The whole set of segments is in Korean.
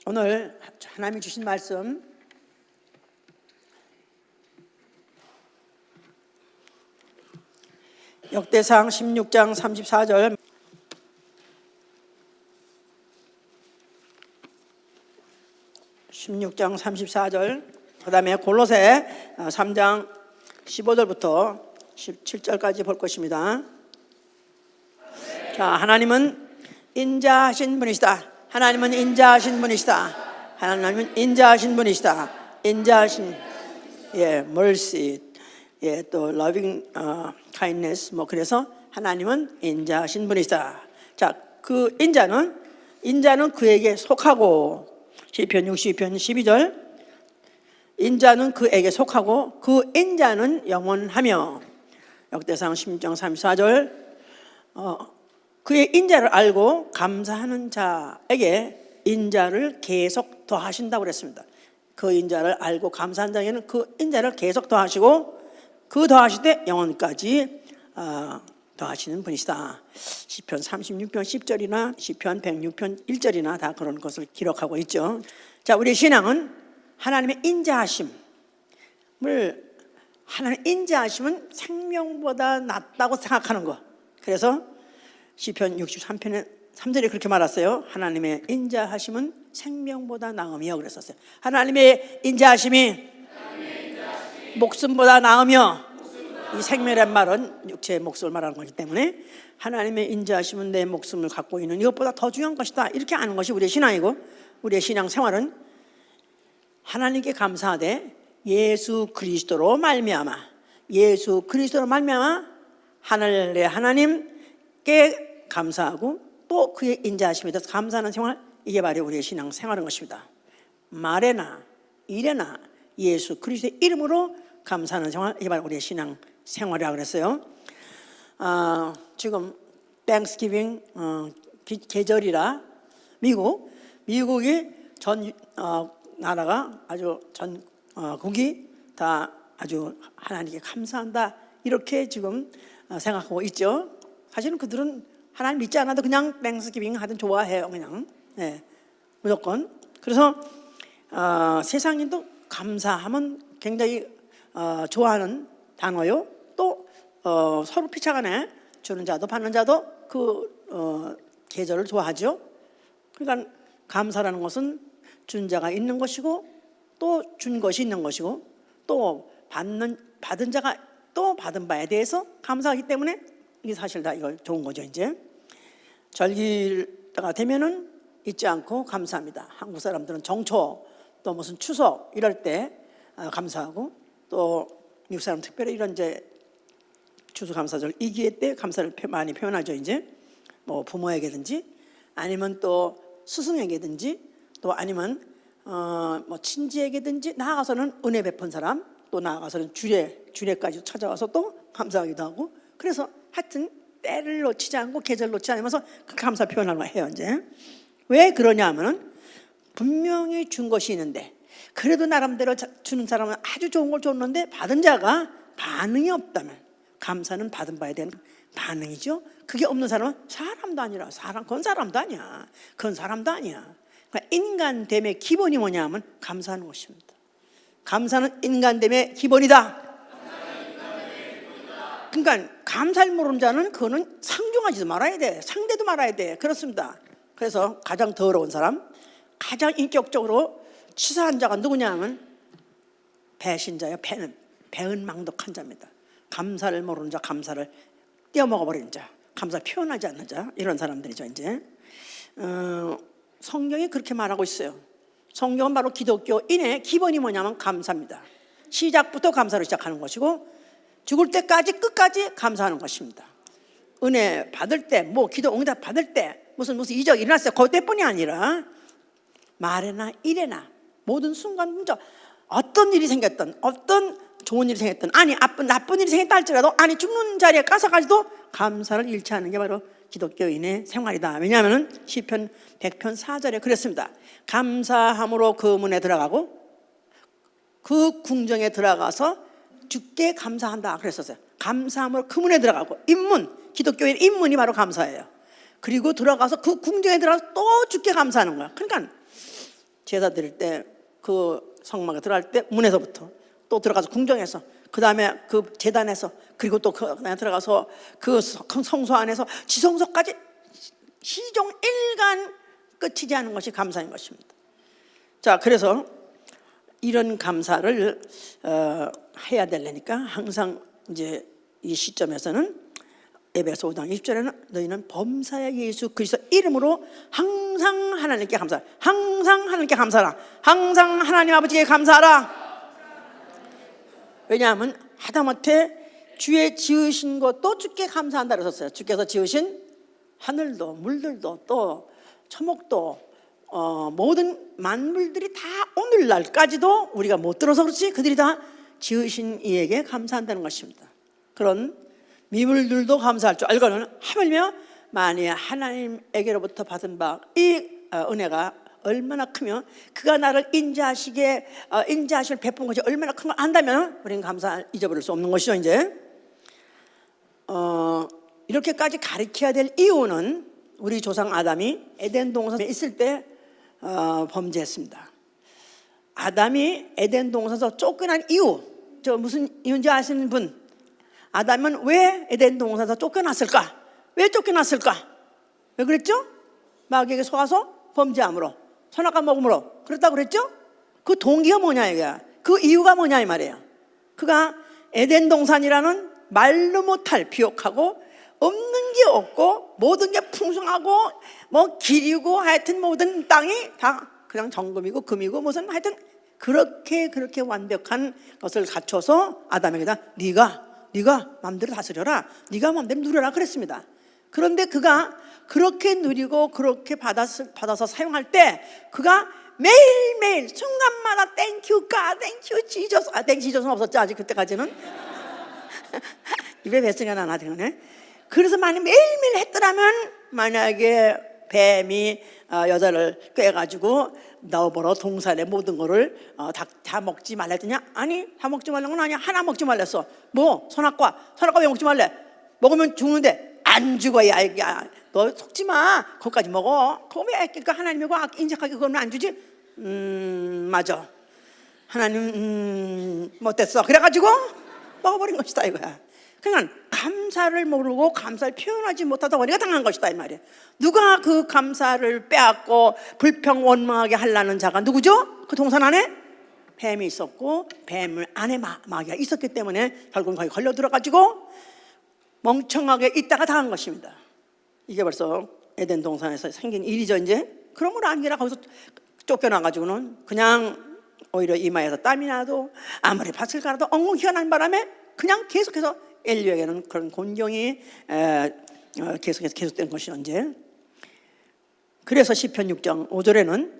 오늘 하나님이 주신 말씀 역대상 16장 34절, 그 다음에 골로새 3장 15절부터 17절까지 볼 것입니다. 자, 하나님은 인자하신 분이시다. 하나님은 인자하신 분이시다. 하나님은 인자하신 분이시다. 인자하신, mercy, 또 loving kindness, 그래서 하나님은 인자하신 분이시다. 자, 그 인자는 그에게 속하고, 시편 62편 12절, 인자는 그에게 속하고 그 인자는 영원하며, 역대상 16장 34절, 그의 인자를 알고 감사하는 자에게 인자를 계속 더하신다고 그랬습니다. 그 인자를 알고 감사한 자에게는 그 인자를 계속 더하시고 그 더하실 때 영원까지 더하시는 분이시다. 시편 36편 10절이나 시편 106편 1절이나 다 그런 것을 기록하고 있죠. 자, 우리 신앙은 하나님의 인자하심을, 하나님의 인자하심은 생명보다 낫다고 생각하는 거. 그래서 시편 63편에 3절에 그렇게 말했어요. 하나님의 인자하심은 생명보다 나으며 그랬었어요. 하나님의 인자하심이 목숨보다 나으며, 이 생명이란 말은 육체의 목숨을 말하는 것이기 때문에 하나님의 인자하심은 내 목숨을 갖고 있는 이것보다 더 중요한 것이다, 이렇게 아는 것이 우리의 신앙이고, 우리의 신앙 생활은 하나님께 감사하되 예수 그리스도로 말미암아 하늘의 하나님께 감사하고 또 그의 인자하심에 대해서 감사하는 생활, 이게 바로 우리의 신앙 생활인 것입니다. 말에나 일에나 예수 그리스도의 이름으로 감사하는 생활, 이게 바로 우리의 신앙 생활이라고 그랬어요. 지금 땡스기빙 계절이라 미국이 전 나라가 아주 전국이 다 아주 하나님께 감사한다, 이렇게 지금 생각하고 있죠. 사실은 그들은 하나님 믿지 않아도 그냥 땡스기빙 하든 좋아해요, 그냥. 무조건. 그래서 세상인도 감사하면 굉장히 좋아하는 단어요. 또 서로 피차간에 주는 자도 받는 자도 그 계절을 좋아하죠. 그러니까 감사라는 것은 준 자가 있는 것이고 또 준 것이 있는 것이고 또 받은 자가 또 받은 바에 대해서 감사하기 때문에 이게 사실 다 이거 좋은 거죠. 이제 절기가 되면은 잊지 않고 감사합니다. 한국 사람들은 정초 또 무슨 추석 이럴 때 감사하고, 또 미국 사람 특별히 이런 이제 추수감사절 이 기회 때 감사를 많이 표현하죠. 이제 뭐 부모에게든지 아니면 또 스승에게든지 또 아니면 뭐 친지에게든지, 나아가서는 은혜 베푼 사람, 또 나아가서는 주례까지 찾아와서 또 감사하기도 하고, 그래서 하여튼 때를 놓치지 않고 계절 놓치지 않으면서 그 감사 표현을 해요. 이제 왜 그러냐 하면은 분명히 준 것이 있는데 그래도 나름대로 주는 사람은 아주 좋은 걸 줬는데 받은 자가 반응이 없다면, 감사는 받은 바에 대한 반응이죠. 그게 없는 사람은 사람도 아니라 그건 사람도 아니야. 그러니까 인간됨의 기본이 뭐냐 하면 감사하는 것입니다. 감사는 인간됨의 기본이다. 그러니까 감사를 모르는 자는 그거는 상종하지도 말아야 돼. 상대도 말아야 돼. 그렇습니다. 그래서 가장 더러운 사람, 가장 인격적으로 치사한 자가 누구냐 하면 배신자예요. 배은 망덕한 자입니다. 감사를 모르는 자, 감사를 떼어먹어버리는 자, 감사 표현하지 않는 자, 이런 사람들이죠. 이제 성경이 그렇게 말하고 있어요. 성경은 바로 기독교인의 기본이 뭐냐면 감사입니다. 시작부터 감사로 시작하는 것이고 죽을 때까지 끝까지 감사하는 것입니다. 은혜 받을 때, 기도 응답 받을 때 무슨 이적이 일어났어요. 그때뿐이 아니라 말에나 일에나 모든 순간부터 어떤 일이 생겼든, 어떤 좋은 일이 생겼든, 아니 나쁜 일이 생겼다 할지라도, 아니 죽는 자리에 가서까지도 감사를 잃지 않는 게 바로 기독교인의 생활이다. 왜냐하면 시편 100편 4절에 그랬습니다. 감사함으로 그 문에 들어가고 그 궁정에 들어가서 주께 감사한다 그랬었어요. 감사함으로 그 문에 들어가고, 기독교인 입문이 바로 감사예요. 그리고 들어가서 그 궁정에 들어가서 또 주께 감사하는 거야. 그러니까 제사 드릴 때 그 성막에 들어갈 때 문에서부터 또 들어가서 궁정에서 그 다음에 그 재단에서 그리고 또 그 안에 들어가서 그 성소 안에서 지성소까지 시종 일관 끝이지 않은 것이 감사인 것입니다. 자, 그래서 이런 감사를 해야 되려니까 항상 이제 이 시점에서는 에베소 5장 20절에는 너희는 범사의 예수 그리스도 이름으로 항상 하나님께 감사하라. 항상 하나님께 감사하라. 항상 하나님 아버지께 감사하라. 왜냐하면 하다못해 주의 지으신 것도 주께 감사한다 그랬었어요. 주께서 지으신 하늘도 물들도 또 초목도 모든 만물들이 다 오늘날까지도 우리가 못 들어서 그렇지 그들이 다 지으신 이에게 감사한다는 것입니다. 그런 미물들도 감사할 줄 알고는 하물며 만일 하나님에게로부터 받은 바 이 은혜가 얼마나 크면 그가 나를 인자하실 베푼 것이 얼마나 큰 걸 안다면 우리는 감사 잊어버릴 수 없는 것이죠. 이제 이렇게까지 가르쳐야 될 이유는 우리 조상 아담이 에덴 동산에 있을 때 범죄했습니다. 아담이 에덴 동산에서 쫓겨난 이유, 저 무슨 이유인지 아시는 분? 아담은 왜 에덴 동산에서 쫓겨났을까? 왜 쫓겨났을까? 왜 그랬죠? 마귀에게 속아서 범죄함으로, 선악과 먹음으로 그랬다고 그랬죠? 그 동기가 뭐냐 이게? 그 이유가 뭐냐 이 말이에요. 그가 에덴 동산이라는 말로 못할 비옥하고 없는 게 없고 모든 게 풍성하고 뭐 길이고 하여튼 모든 땅이 다 그냥 정금이고 금이고 무슨 하여튼 그렇게 완벽한 것을 갖춰서 아담에게다 네가 마음대로 다스려라, 네가 마음대로 누려라 그랬습니다. 그런데 그가 그렇게 누리고 그렇게 받아서 사용할 때 그가 매일매일 순간마다 땡큐 가, 땡큐 지저스, 땡큐 지저스는 없었죠 아직 그때까지는. 입에 뱃속이 안 나거든요. 그래서 매일매일 했더라면 만약에 뱀이 여자를 꿰가지고 넣어보러 동산의 모든 거를 다 먹지 말라 했더니 아니 다 먹지 말라는 건 아니야. 하나 먹지 말랬어. 뭐? 선악과 왜 먹지 말래? 먹으면 죽는데. 안 죽어. 야 너 속지 마. 그거까지 먹어. 그거 왜 그러니까 하나님이고 인색하게 그거는 안 주지? 맞아. 하나님 못됐어. 그래가지고 먹어버린 것이다 이거야. 그러니까 감사를 모르고 감사를 표현하지 못하다 보니까 당한 것이다 이 말이에요. 누가 그 감사를 빼앗고 불평원망하게 하려는 자가 누구죠? 그 동산 안에 뱀이 있었고 뱀 안에 마귀가 있었기 때문에 결국은 거기 걸려 들어가지고 멍청하게 있다가 당한 것입니다. 이게 벌써 에덴 동산에서 생긴 일이죠 이제. 그런 걸 아니라 거기서 쫓겨나가지고는 그냥 오히려 이마에서 땀이 나도 아무리 밭을 갈아도 엉엉히가 난 바람에 그냥 계속해서 인류에게는 그런 곤경이 계속된 것이 언제. 그래서 시편 6장 5절에는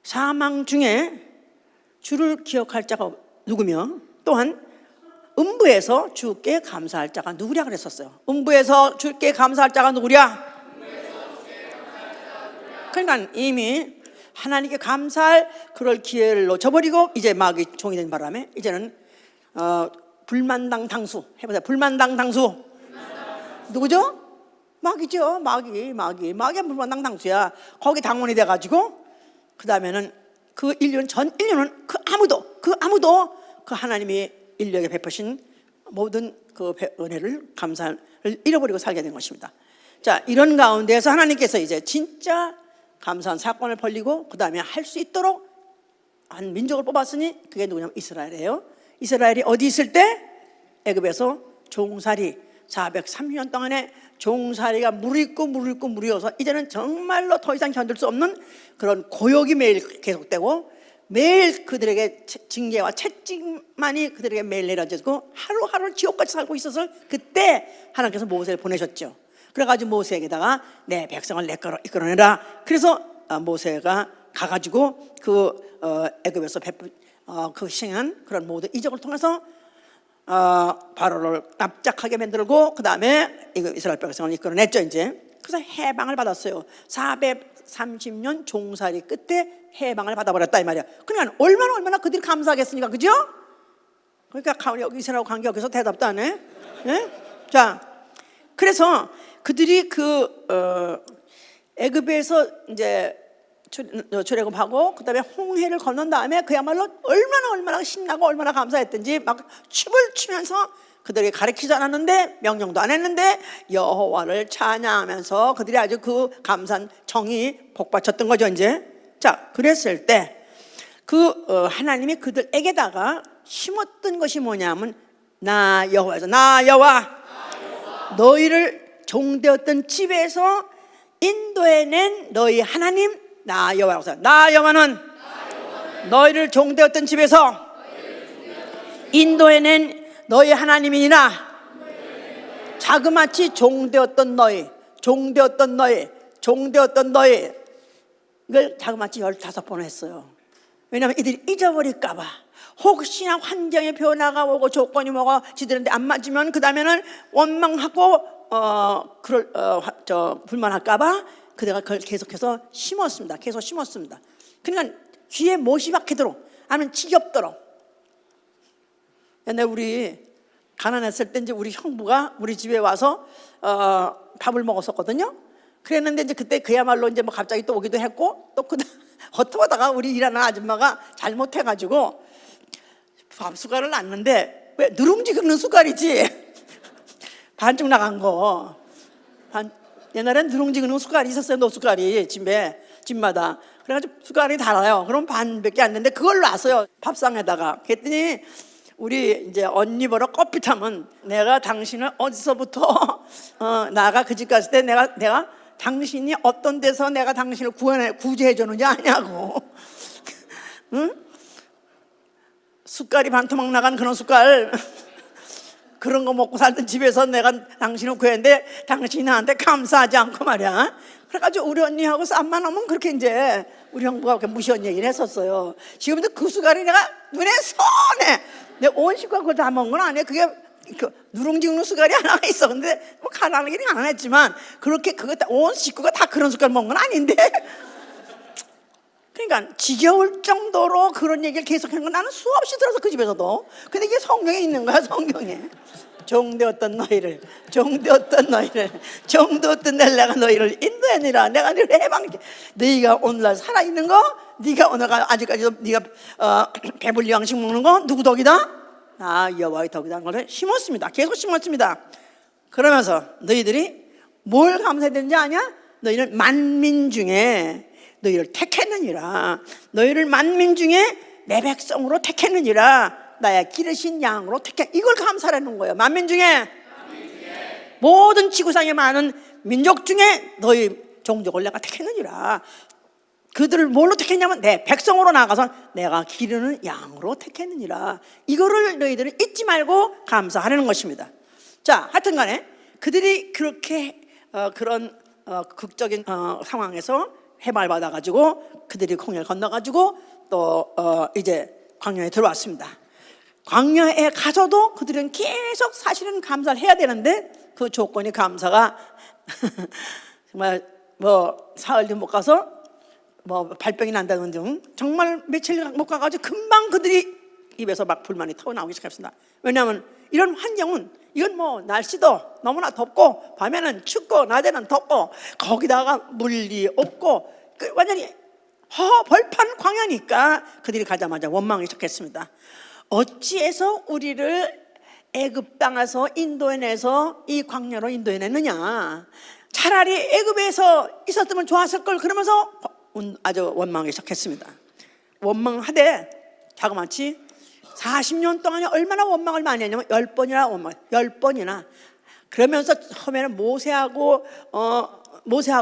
사망 중에 주를 기억할 자가 누구며 또한 음부에서 주께 감사할 자가 누구랴 그랬었어요. 음부에서 주께 감사할 자가 누구랴? 그러니까 이미 하나님께 감사할 그럴 기회를 놓쳐버리고 이제 마귀 종이 된 바람에 이제는 불만당 당수 해보세요. 불만당 당수 누구죠? 마귀죠. 마귀가 불만당 당수야. 거기 당원이 돼가지고 그 다음에는 전 인류는 그 아무도 그 하나님이 인류에게 베푸신 모든 그 은혜를 감사를 잃어버리고 살게 된 것입니다. 자, 이런 가운데에서 하나님께서 이제 진짜 감사한 사건을 벌리고 그 다음에 할 수 있도록 한 민족을 뽑았으니 그게 누구냐면 이스라엘이에요. 이스라엘이 어디 있을 때? 애굽에서 종살이 430년 동안에 종살이가 무르익고 이제는 정말로 더 이상 견딜 수 없는 그런 고역이 매일 계속되고 매일 그들에게 징계와 채찍만이 그들에게 매일 내려지고 하루하루 지옥같이 살고 있어서 그때 하나님께서 모세를 보내셨죠. 그래가지고 모세에게다가 내 백성을 내 거로 이끌어내라. 그래서 모세가 가가지고 그 애굽에서 그 시행한 그런 모든 이적을 통해서 바로를 납작하게 만들고 그 다음에 이스라엘 백성을 이끌어냈죠 이제. 그래서 해방을 받았어요. 430년 종살이 끝에 해방을 받아버렸다 이 말이야. 그러니까 얼마나 그들이 감사하겠습니까, 그죠? 그러니까 여기 이스라엘 관계없어서 대답도 안 해. 네? 자, 그래서 그들이 애굽에서 이제 출애굽하고 그다음에 홍해를 건넌 다음에 그야말로 얼마나 신나고 얼마나 감사했던지 막 춤을 추면서 그들이 가르치지 않았는데 명령도 안 했는데 여호와를 찬양하면서 그들이 아주 그 감사한 정이 복받쳤던 거죠. 이제 자, 그랬을 때 그 하나님이 그들에게다가 심었던 것이 뭐냐면 나 여호와에서 나 여호와 너희를 종되었던 집에서 인도해낸 너희 하나님 나 여호와로서 나 여호와는 너희를 종되었던 집에서 인도해낸 너희 하나님이니라. 자그마치 종되었던 너희 이걸 자그마치 15번 했어요. 왜냐하면 이들이 잊어버릴까 봐. 혹시나 환경의 변화가 오고 조건이 뭐가 지들한테 안 맞으면 그 다음에는 원망하고 불만할까 봐 그대가 그걸 계속해서 심었습니다. 계속 심었습니다. 그러니까 귀에 못이 박히도록 아니면 지겹도록. 옛날에 우리 가난했을 때 이제 우리 형부가 우리 집에 와서 밥을 먹었었거든요. 그랬는데 이제 그때 그야말로 이제 뭐 갑자기 또 오기도 했고 또 어떡하다가 우리 일하는 아줌마가 잘못해가지고 밥 숟갈을 놨는데 왜 누룽지 긁는 숟갈이지 반쪽 나간 거. 옛날엔 누룽지 긁는 숟갈이 있었어요. 노숟갈이 집마다. 그래가지고 숟갈이 달아요. 그럼 반밖에 안 되는데 그걸 놨어요. 밥상에다가. 그랬더니 우리 이제 언니 보러 커피 타면 내가 당신을 어디서부터 나가 그 집 갔을 때 내가 당신이 어떤 데서 내가 당신을 구제해 주는지 아냐고. 응? 숟갈이 반토막 나간 그런 숟갈 그런 거 먹고 살던 집에서 내가 당신을 구했는데 당신이 나한테 감사하지 않고 말이야. 그래가지고 우리 언니하고 쌈만 하면 그렇게 이제 우리 형부가 그렇게 무시한 얘기를 했었어요. 지금도 그 숟갈이 내가 눈에 선해. 내 온 식구가 그걸 다 먹은 건 아니야. 그게 누룽지 긁는 숟갈이 하나가 있어. 근데 뭐 가난하기는 안 했지만 그렇게 그거 온 식구가 다 그런 숟갈 먹은 건 아닌데. 그러니까 지겨울 정도로 그런 얘기를 계속하는 건 나는 수없이 들어서 그 집에서도. 근데 이게 성경에 있는 거야. 성경에 종되었던 너희를 종되었던 내가 너희를 인도하니라. 내가 너희를 해방케. 너희가 오늘날 살아있는 거, 네가 오늘날 아직까지도 네가 배불리 양식 먹는 거 누구 덕이다? 나 여호와의 덕이라는 걸 심었습니다. 계속 심었습니다. 그러면서 너희들이 뭘 감사해야 되는지 아냐? 너희는 만민 중에 너희를 택했느니라. 너희를 만민 중에 내 백성으로 택했느니라. 나의 기르신 양으로 택해. 이걸 감사하는 거예요. 만민 중에 모든 지구상에 많은 민족 중에 너희 종족을 내가 택했느니라. 그들을 뭘로 택했냐면 내 백성으로 나가서 내가 기르는 양으로 택했느니라. 이거를 너희들은 잊지 말고 감사하는 것입니다. 자, 하여튼 간에 그들이 그렇게 그런 극적인 상황에서 해발 받아가지고 그들이 홍해를 건너가지고 또 이제 광야에 들어왔습니다. 광야에 가서도 그들은 계속 사실은 감사를 해야 되는데 그 조건이 감사가 정말 뭐 사흘도 못 가서 뭐 발병이 난다는 등 정말 며칠 못 가가지고 금방 그들이 입에서 막 불만이 터나오기 시작했습니다. 왜냐하면 이런 환경은 이건 뭐 날씨도 너무나 덥고 밤에는 춥고 낮에는 덥고 거기다가 물이 없고 완전히 벌판 광야니까 그들이 가자마자 원망이 시작했습니다. 어찌해서 우리를 애굽 땅에서 인도해내서 이 광야로 인도해냈느냐. 차라리 애굽에서 있었으면 좋았을 걸. 그러면서 아주 원망하기 시작했습니다. 원망하되 자그마치 40년 동안에 얼마나 원망을 많이 했냐면 10번이나 그러면서 처음에는 모세하고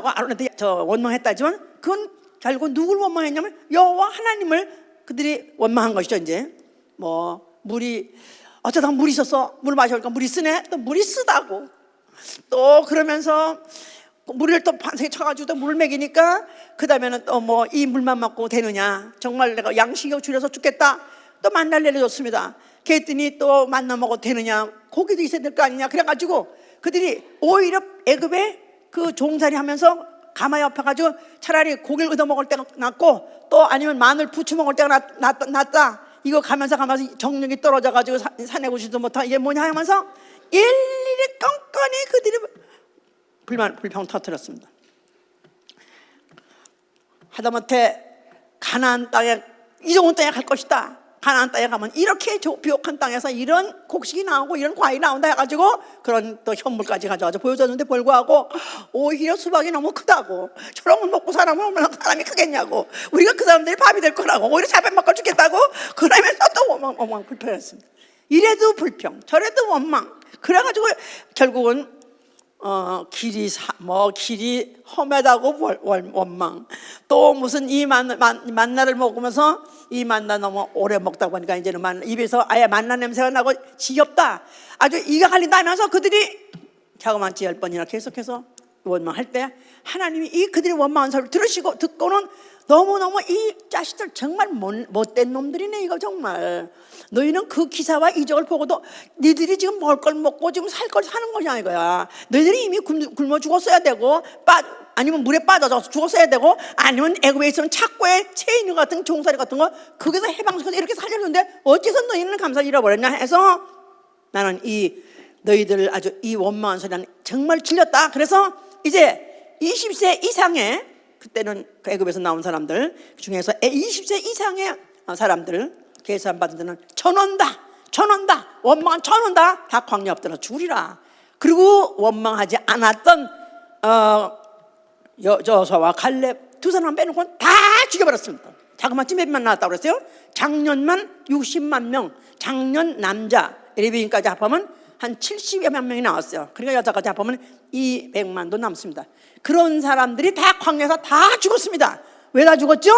아론한테 원망했다지만 그건 결국 누굴 원망했냐면 여호와 하나님을 그들이 원망한 것이죠. 이제 뭐 물이 어쩌다가 물이 있었어. 물 마셔보니까 물이 쓰네. 또 물이 쓰다고 또 그러면서 물을 또 반세게 쳐가지고 또 물을 먹이니까 그 다음에는 또 뭐 이 물만 먹고 되느냐. 정말 내가 양식이 줄여서 죽겠다. 또 만나를 내려줬습니다. 그랬더니 또 만나 먹어도 되느냐. 고기도 있어야 될 거 아니냐. 그래가지고 그들이 오히려 애굽에 그 종살이 하면서 가마에 엎어가지고 차라리 고기를 얻어 먹을 때가 낫고 또 아니면 마늘 부추 먹을 때가 낫다. 이거 가면서 정력이 떨어져가지고 산에 오지도 못하고 이게 뭐냐 하면서 일일이 건건이 그들이 불평 터뜨렸습니다. 하다못해 가나안 땅에 이 좋은 땅에 갈 것이다. 가나안 땅에 가면 이렇게 비옥한 땅에서 이런 곡식이 나오고 이런 과일이 나온다 해가지고 그런 또 현물까지 가져와서 보여줬는데 불구하고 오히려 수박이 너무 크다고, 저런 걸 먹고 사람은 얼마나 사람이 크겠냐고, 우리가 그 사람들이 밥이 될 거라고, 오히려 잡아먹고 죽겠다고 그러면서 또 원망 불평했습니다. 이래도 불평 저래도 원망. 그래가지고 결국은 길이 험하다고 원망. 또 무슨 이 만나를 먹으면서 이 만나 너무 오래 먹다 보니까 이제는 입에서 아예 만나 냄새가 나고 지겹다, 아주 이가 갈린다 하면서 그들이 자그마치 10번이나 계속해서 원망할 때 하나님이 이 그들이 원망한 소리를 듣고는 너무너무 이 자식들 정말 못된 놈들이네, 이거 정말. 너희는 그 기사와 이적을 보고도 너희들이 지금 먹을 걸 먹고 지금 살 걸 사는 거냐 이거야. 너희들이 이미 굶어 죽었어야 되고, 아니면 물에 빠져서 죽었어야 되고, 아니면 애굽에 있으면 착고에 체인류 같은 종살이 같은 거 거기서 해방시켜서 이렇게 살려주는데 어째서 너희는 감사를 잃어버렸냐 해서 나는 이 너희들 아주 이 원망한 소리는 정말 질렸다. 그래서 이제 20세 이상의, 그때는 그 애굽에서 나온 사람들 중에서 20세 이상의 사람들 계산받은 데는 전원다 원망한 전원다 다 광야 엎드려 죽으리라. 그리고 원망하지 않았던 여호수아와 갈렙 두 사람 빼놓고 다 죽여버렸습니다. 자그마치 몇만 나왔다고 그랬어요? 작년만 60만 명, 작년 남자 레위인까지 합하면 한 70여만 명이 나왔어요. 그러니까 여자까지 합하면 200만도 남습니다. 그런 사람들이 다 광야에서 다 죽었습니다. 왜 다 죽었죠?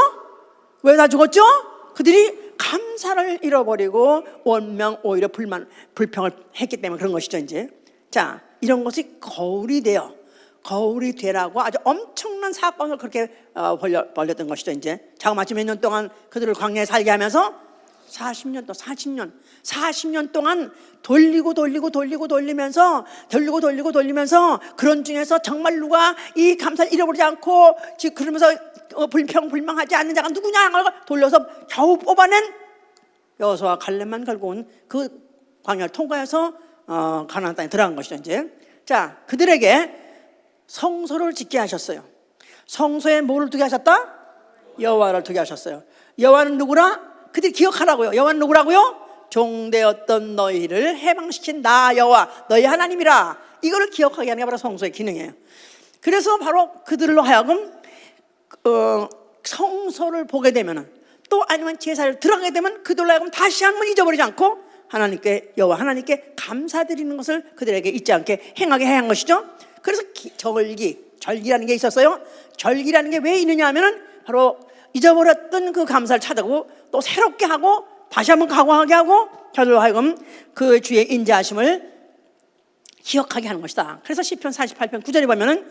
그들이 감사를 잃어버리고 원망, 오히려 불평을 했기 때문에 그런 것이죠. 이제 자, 이런 것이 거울이 되라고 아주 엄청난 사건을 그렇게 벌렸던 것이죠. 이제 자그마치 몇 년 동안 그들을 광야에 살게 하면서 40년 동안 돌리면서 그런 중에서 정말 누가 이 감사를 잃어버리지 않고 그러면서 불평불망하지 않는 자가 누구냐 돌려서 겨우 뽑아낸 여호수아와 갈렙만 결국은 그 광야를 통과해서 가나안 땅에 들어간 것이죠. 이제 자, 그들에게 성소를 짓게 하셨어요. 성소에 뭐를 두게 하셨다? 여호와를 두게 하셨어요. 여호와는 누구라? 그들이 기억하라고요. 여호와는 누구라고요? 종되었던 너희를 해방시킨 나 여호와 너희 하나님이라. 이거를 기억하게 하는 게 바로 성소의 기능이에요. 그래서 바로 그들로 하여금 성소를 보게 되면, 또 아니면 제사를 들어가게 되면 그들로 하여금 다시 한번 잊어버리지 않고 하나님께, 여호와 하나님께 감사드리는 것을 그들에게 잊지 않게 행하게 해야 한 것이죠. 그래서 절기라는 게 있었어요. 절기라는 게 왜 있느냐 하면은 바로 잊어버렸던 그 감사를 찾아오고 또 새롭게 하고 다시 한번 각오하게 하고 저들로 하여금 그 주의 인자하심을 기억하게 하는 것이다. 그래서 시편 48편 9절에 보면은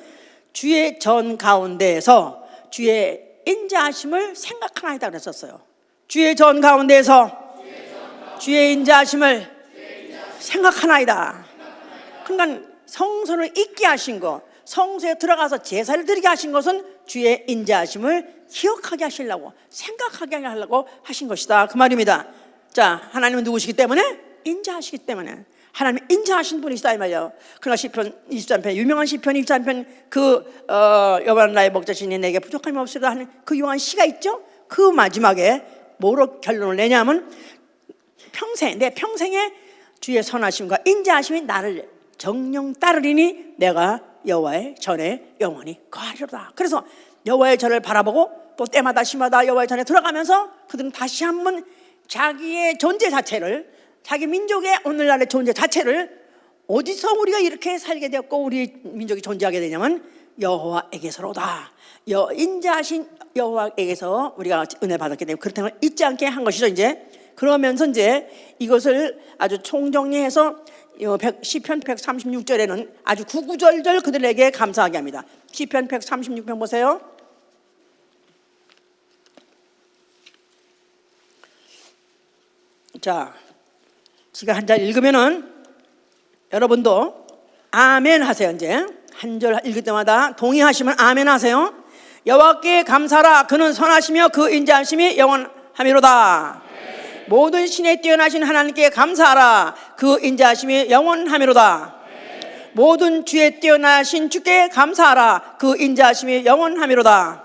주의 전 가운데에서 주의 인자하심을 생각하나이다 그랬었어요. 주의 전 가운데에서 주의 인자하심을 생각하나이다. 그러니까 성소를 잊게 하신 것, 성소에 들어가서 제사를 드리게 하신 것은 주의 인자하심을 기억하게 하시려고, 생각하게 하려고 하신 것이다, 그 말입니다. 자, 하나님은 누구시기 때문에? 인자하시기 때문에. 하나님은 인자하신 분이시다 이 말이에요. 그러나 시편 23편, 유명한 시편 23편 여호와는 나의 목자시니 내게 부족함이 없으리라 하는 그 유명한 시가 있죠. 그 마지막에 뭐로 결론을 내냐면 내 평생에 주의 선하심과 인자하심이 나를 정령 따르리니 내가 여호와의 전에 영원히 거하리로다. 그래서 여호와의 전을 바라보고 또 때마다 시마다 여호와의 전에 들어가면서 그들은 다시 한번 자기의 존재 자체를, 자기 민족의 오늘날의 존재 자체를, 어디서 우리가 이렇게 살게 되었고 우리 민족이 존재하게 되냐면 여호와에게서로다. 인자하신 여호와에게서 우리가 은혜 받았기 때문에 그렇다는 걸 잊지 않게 한 것이죠. 이제 그러면서 이제 이것을 아주 총정리해서 시편 136절에는 아주 구구절절 그들에게 감사하게 합니다. 시편 136편 보세요. 자, 제가 한 절 읽으면은 여러분도 아멘 하세요. 이제 한 절 읽을 때마다 동의하시면 아멘 하세요. 여호와께 감사라. 그는 선하시며 그 인자하심이 영원하미로다. 모든 신에 뛰어나신 하나님께 감사하라. 그 인자하심이 영원하미로다. 모든 주에 뛰어나신 주께 감사하라. 그 인자하심이 영원하미로다.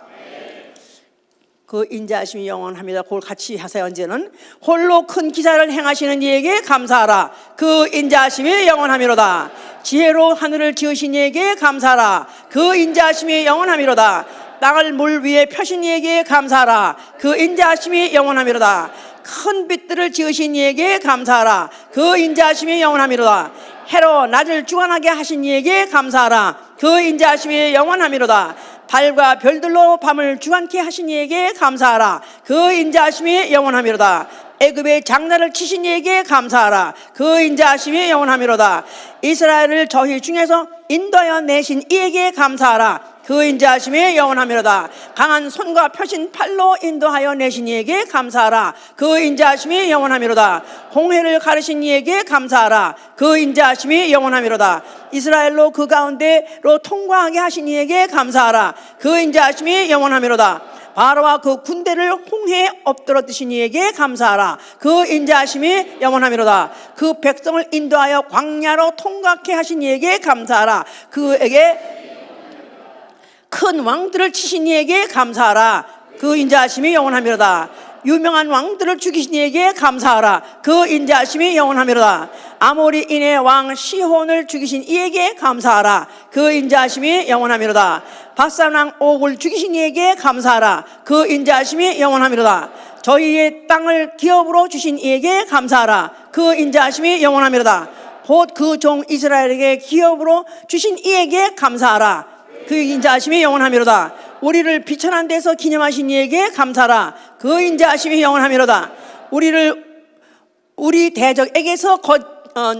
그 인자하심이 영원합니다. 그걸 같이 하세요. 언제는 홀로 큰 기사를 행하시는 이에게 감사하라. 그 인자하심이 영원하미로다. 지혜로 하늘을 지으신 이에게 감사하라. 그 인자하심이 영원하미로다. 땅을 물 위에 펴신 이에게 감사하라. 그 인자하심이 영원하미로다. 큰 빛들을 지으신 이에게 감사하라. 그 인자하심이 영원하미로다. 해로 낮을 주관하게 하신 이에게 감사하라. 그 인자하심이 영원하미로다. 달과 별들로 밤을 주관케 하신 이에게 감사하라. 그 인자하심이 영원하미로다. 애굽의 장난을 치신 이에게 감사하라. 그 인자하심이 영원하미로다. 이스라엘을 저희 중에서 인도하여 내신 이에게 감사하라. 그 인자하심이 영원하미로다. 강한 손과 펴신 팔로 인도하여 내신 이에게 감사하라. 그 인자하심이 영원하미로다. 홍해를 가르신 이에게 감사하라. 그 인자하심이 영원하미로다. 이스라엘로 그 가운데로 통과하게 하신 이에게 감사하라. 그 인자하심이 영원하미로다. 바로와 그 군대를 홍해에 엎드러뜨신 이에게 감사하라. 그 인자하심이 영원하미로다. 그 백성을 인도하여 광야로 통과케 하신 이에게 감사하라. 그에게 큰 왕들을 치신 이에게 감사하라. 그 인자하심이 영원하미로다. 유명한 왕들을 죽이신 이에게 감사하라. 그 인자하심이 영원하미로다. 아모리인의 왕 시혼을 죽이신 이에게 감사하라. 그 인자하심이 영원하미로다. 바산 왕 옥을 죽이신 이에게 감사하라. 그 인자하심이 영원하미로다. 저희의 땅을 기업으로 주신 이에게 감사하라. 그 인자하심이 영원하미로다. 곧 그 종 이스라엘에게 기업으로 주신 이에게 감사하라. 그 인자하심이 영원하미로다. 우리를 비천한 데서 기념하신 이에게 감사하라. 그 인자하심이 영원하미로다. 우리 대적에게서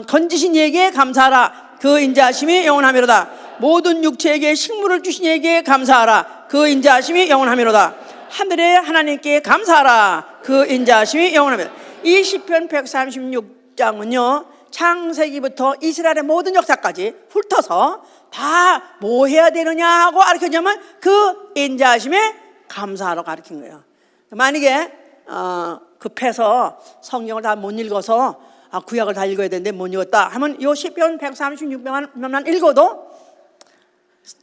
건지신 이에게 감사하라. 그 인자하심이 영원하미로다. 모든 육체에게 식물을 주신 이에게 감사하라. 그 인자하심이 영원하미로다. 하늘의 하나님께 감사하라. 그 인자하심이 영원하미로다. 이 시편 136장은요 창세기부터 이스라엘의 모든 역사까지 훑어서 다 뭐 해야 되느냐 하고 가르쳐주면 그 인자하심에 감사하러 가르친 거예요. 만약에 급해서 성경을 다 못 읽어서 구약을 다 읽어야 되는데 못 읽었다 하면 요 시편 136편만 읽어도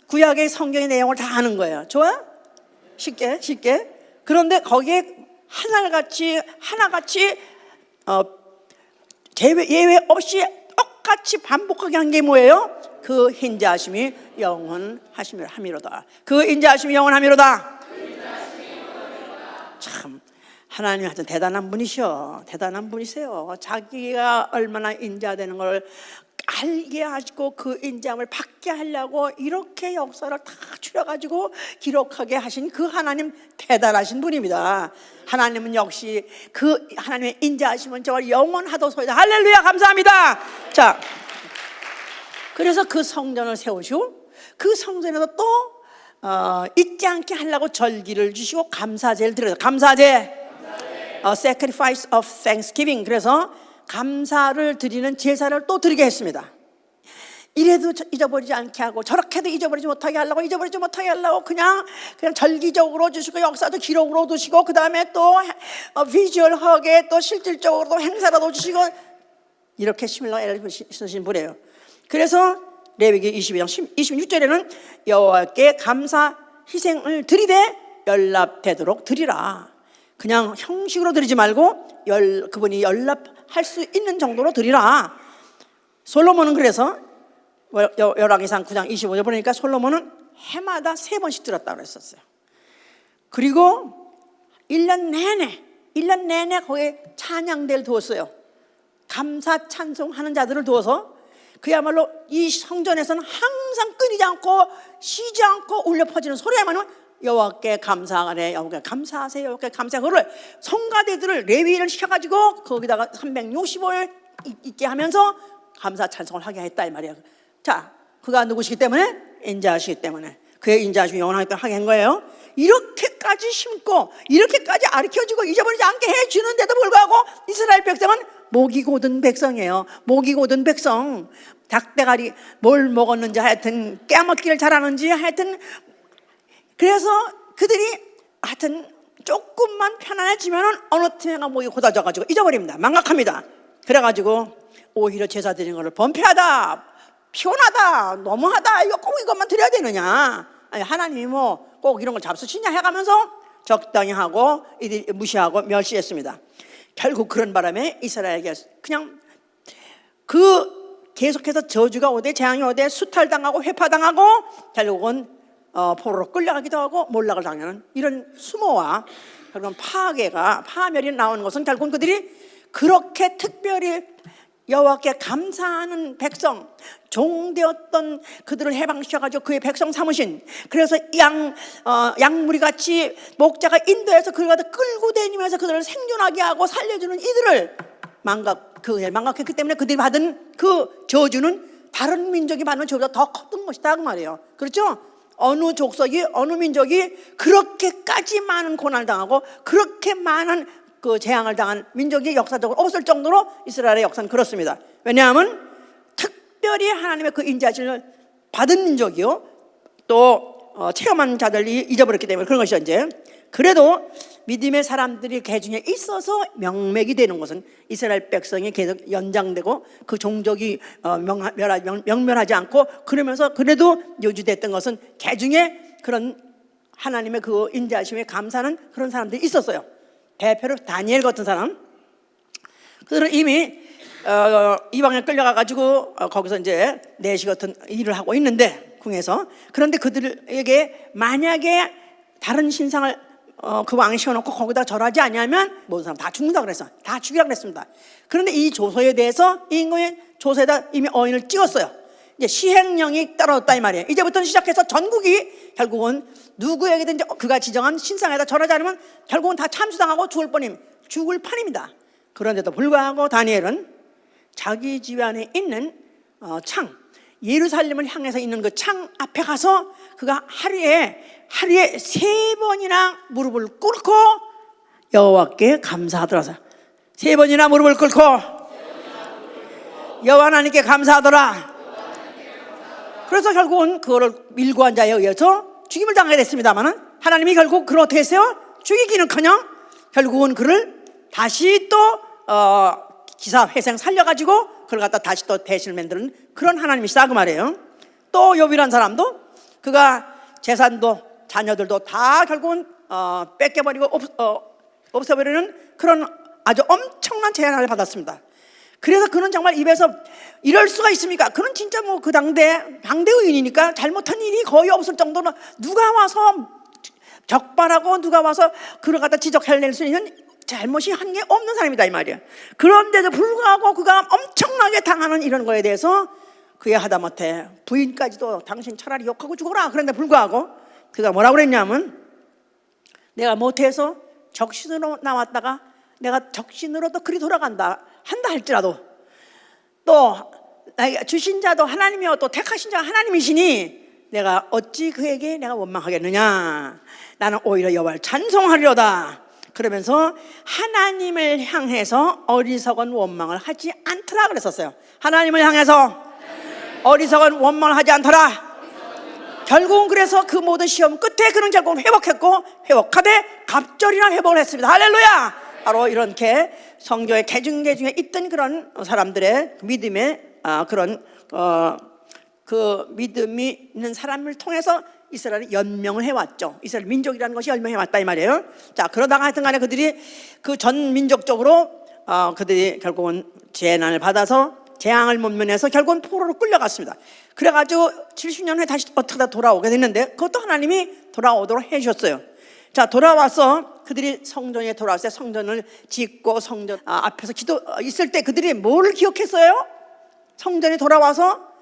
구약의 성경의 내용을 다 아는 거예요. 좋아? 쉽게. 그런데 거기에 하나같이 예외 없이 똑같이 반복하게 한 게 뭐예요? 그 인자하심이 영원하미로다. 그 인자하심이 영원하미로다. 참 하나님 하여튼 대단한 분이세요. 자기가 얼마나 인자되는 걸 알게 하시고 그 인자함을 받게 하려고 이렇게 역사를 다 추려가지고 기록하게 하신 그 하나님 대단하신 분입니다. 하나님은 역시 그 하나님의 인자하심은 저와 영원하도소이다. 할렐루야, 감사합니다. 자, 그래서 그 성전을 세우시고 그 성전에서 또 잊지 않게 하려고 절기를 주시고 감사제를 드려요. 감사제. Sacrifice of Thanksgiving. 그래서 감사를 드리는 제사를 또 드리게 했습니다. 이래도 잊어버리지 않게 하고 저렇게도 잊어버리지 못하게 하려고 그냥 절기적으로 주시고 역사도 기록으로 두시고 그 다음에 또 비주얼하게 또 실질적으로 행사라도 주시고 이렇게 심일로 애를 쓰신 분이에요. 그래서 레위기 22장 26절에는 여호와께 감사 희생을 드리되 연납되도록 드리라. 그냥 형식으로 드리지 말고 그분이 연납할 수 있는 정도로 드리라. 솔로몬은 그래서 열왕기상 9장 25절 보니까 솔로몬은 해마다 3번씩 드렸다고 했었어요. 그리고 1년 내내 거기에 찬양대를 두었어요. 감사 찬송하는 자들을 두어서 그야말로 이 성전에서는 항상 끊이지 않고 쉬지 않고 울려 퍼지는 소리야말로 여호와께 감사하래, 여호와께 감사하세요, 여호와께 감사. 그걸 성가대들을 레위를 시켜가지고 거기다가 365일 있게 하면서 감사 찬송을 하게 했다 이 말이에요. 자, 그가 누구시기 때문에? 인자하시기 때문에. 그의 인자하심이 영원하기 때문에 하게 한 거예요. 이렇게까지 심고 이렇게까지 가르쳐주고 잊어버리지 않게 해주는데도 불구하고 이스라엘 백성은 목이 고든 백성이에요. 목이 고든 백성. 닭대가리 뭘 먹었는지 하여튼 깨먹기를 잘하는지 하여튼 그래서 그들이 하여튼 조금만 편안해지면 어느 틈에가 목이 고다져가지고 잊어버립니다. 망각합니다. 그래가지고 오히려 제사 드리는 것을 범폐하다, 피곤하다, 너무하다, 이것만 드려야 되느냐, 아니 하나님이 뭐 꼭 이런 걸 잡수시냐 해가면서 적당히 하고 이들이 무시하고 멸시했습니다. 결국 그런 바람에 이스라엘에게 그냥 계속해서 저주가 오되 재앙이 오되 수탈당하고 회파당하고 결국은 포로로 끌려가기도 하고 몰락을 당하는 이런 수모와 결국은 파멸이 나오는 것은 결국은 그들이 그렇게 특별히 여호와께 감사하는 백성, 종되었던 그들을 해방시켜가지고 그의 백성 삼으신, 그래서 양무리 같이 목자가 인도해서 그를 갖다 끌고 다니면서 그들을 생존하게 하고 살려주는 이들을 망각했기 때문에 그들이 받은 그 저주는 다른 민족이 받는 저주보다 더 컸던 것이다 그 말이에요. 그렇죠? 어느 족속이 어느 민족이 그렇게까지 많은 고난을 당하고 그렇게 많은 그 재앙을 당한 민족이 역사적으로 없을 정도로 이스라엘의 역사는 그렇습니다. 왜냐하면 특별히 하나님의 그 인자하심을 받은 민족이요, 또 체험한 자들이 잊어버렸기 때문에 그런 것이죠. 이제 그래도 믿음의 사람들이 그 중에 있어서 명맥이 되는 것은 이스라엘 백성이 계속 연장되고 그 종족이 명멸하지 않고 그러면서 그래도 유지됐던 것은 그 중에 그런 하나님의 그 인자하심에 감사하는 그런 사람들이 있었어요. 대표로 다니엘 같은 사람, 그들은 이미 이방에 끌려가가지고 거기서 이제 내시 같은 일을 하고 있는데 궁에서, 그런데 그들에게 만약에 다른 신상을 그 왕이 씌워놓고 거기다 절하지 않으면 모든 사람 다 죽는다 그랬어. 다 죽이라 그랬습니다. 그런데 이 조서에 대해서 이 인구의 조서에다 이미 어인을 찍었어요. 이제 시행령이 떨어졌다 이 말이에요. 이제부터 시작해서 전국이 결국은 누구에게든지 그가 지정한 신상에다 절하지 않으면 결국은 다 참수당하고 죽을 판입니다. 그런데도 불구하고 다니엘은 자기 집안에 있는 창, 예루살렘을 향해서 있는 그 창 앞에 가서 그가 하루에 3번이나 무릎을 꿇고 여호와께 감사하더라. 3번이나 무릎을 꿇고 여호와 하나님께 감사하더라. 그래서 결국은 그거를 밀고 한 자에 의해서 죽임을 당하게 됐습니다만, 하나님이 결국 그를 어떻게 했어요? 죽이기는커녕 결국은 그를 다시 또 기사회생 살려가지고 그걸 갖다 다시 또 대신을 만드는 그런 하나님이시다 그 말이에요. 또 욥이라는 사람도 그가 재산도 자녀들도 다 결국은 뺏겨버리고 없애버리는 그런 아주 엄청난 재난을 받았습니다. 그래서 그는 정말 입에서 이럴 수가 있습니까? 그는 진짜 뭐 그 당대 의인이니까 잘못한 일이 거의 없을 정도로 누가 와서 적발하고 누가 와서 그를 갖다 지적해낼 수 있는 잘못이 한 게 없는 사람이다 이 말이야. 그런데도 불구하고 그가 엄청나게 당하는 이런 거에 대해서 그의 하다못해 부인까지도 당신 차라리 욕하고 죽어라 그런데 불구하고 그가 뭐라고 그랬냐면, 내가 못해서 적신으로 나왔다가 내가 적신으로 또 그리 돌아간다 한다 할지라도 또 주신 자도 하나님이요 또 택하신 자가 하나님이시니 내가 어찌 그에게 내가 원망하겠느냐, 나는 오히려 여호와를 찬송하리로다. 그러면서 하나님을 향해서 어리석은 원망을 하지 않더라 그랬었어요. 하나님을 향해서 어리석은 원망을 하지 않더라. 결국은 그래서 그 모든 시험 끝에 그는 결국 회복했고 회복하되 갑절이나 회복을 했습니다. 할렐루야. 바로 이렇게 성경의 개중에 있던 그런 사람들의 믿음의 그런 그 믿음이 있는 사람을 통해서 이스라엘이 연명을 해왔죠. 이스라엘 민족이라는 것이 연명해왔다 이 말이에요. 자, 그러다가 하여튼 간에 그들이 그 전 민족적으로 그들이 결국은 재난을 받아서 재앙을 못 면해서 결국은 포로로 끌려갔습니다. 그래가지고 70년 후에 다시 어떻게 다 돌아오게 됐는데 그것도 하나님이 돌아오도록 해주셨어요. 자, 돌아와서 그들이 성전에 돌아왔어요. 성전을 짓고 성전 앞에서 기도 있을 때 그들이 뭘 기억했어요? 성전에 돌아와서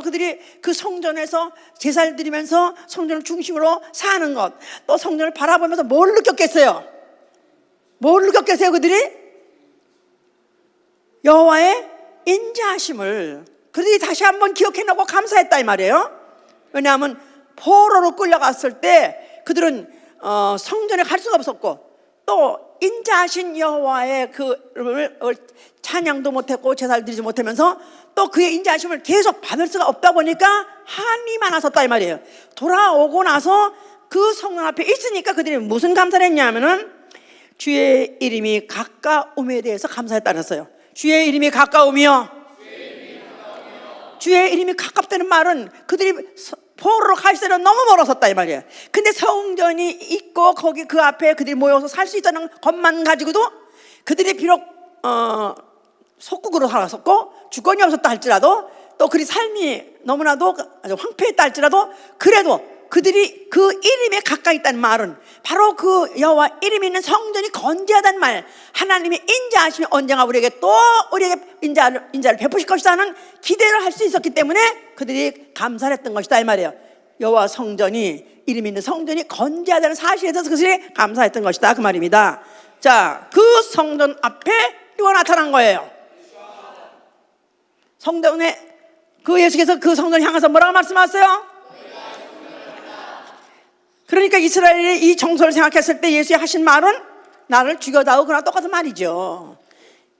그들이 그 성전에서 제사를 드리면서 성전을 중심으로 사는 것, 또 성전을 바라보면서 뭘 느꼈겠어요? 그들이? 여호와의 인자하심을 그들이 다시 한번 기억해내고 감사했다 이 말이에요. 왜냐하면 포로로 끌려갔을 때 그들은 성전에 갈 수가 없었고 또 인자하신 여호와의 그를 찬양도 못했고 제사를 드리지 못하면서 또 그의 인자하심을 계속 받을 수가 없다 보니까 한이 많았었다 이 말이에요. 돌아오고 나서 그 성전 앞에 있으니까 그들이 무슨 감사를 했냐면은 주의 이름이 가까움에 대해서 감사했다 그랬어요. 주의 이름이 가까움이요. 주의 이름이 가깝다는 말은 그들이 포로로 갈 때는 너무 멀었었다 이 말이에요. 근데 성전이 있고 거기 그 앞에 그들이 모여서 살 수 있다는 것만 가지고도 그들이 비록 속국으로 살았었고 주권이 없었다 할지라도 또 그리 삶이 너무나도 아주 황폐했다 할지라도 그래도 그들이 그 이름에 가까이 있다는 말은 바로 그 여호와 이름이 있는 성전이 건재하다는 말, 하나님이 인자하시면 언젠가 우리에게 인자를 베푸실 것이다 하는 기대를 할 수 있었기 때문에 그들이 감사를 했던 것이다 이 말이에요. 여호와 성전이, 이름 있는 성전이 건재하다는 사실에 대해서 그들이 감사했던 것이다 그 말입니다. 자, 그 성전 앞에 누가 나타난 거예요? 성전에 그 예수께서 그 성전을 향해서 뭐라고 말씀하셨어요? 그러니까 이스라엘의 이 정서를 생각했을 때 예수의 하신 말은 나를 죽여다오, 그러나 똑같은 말이죠.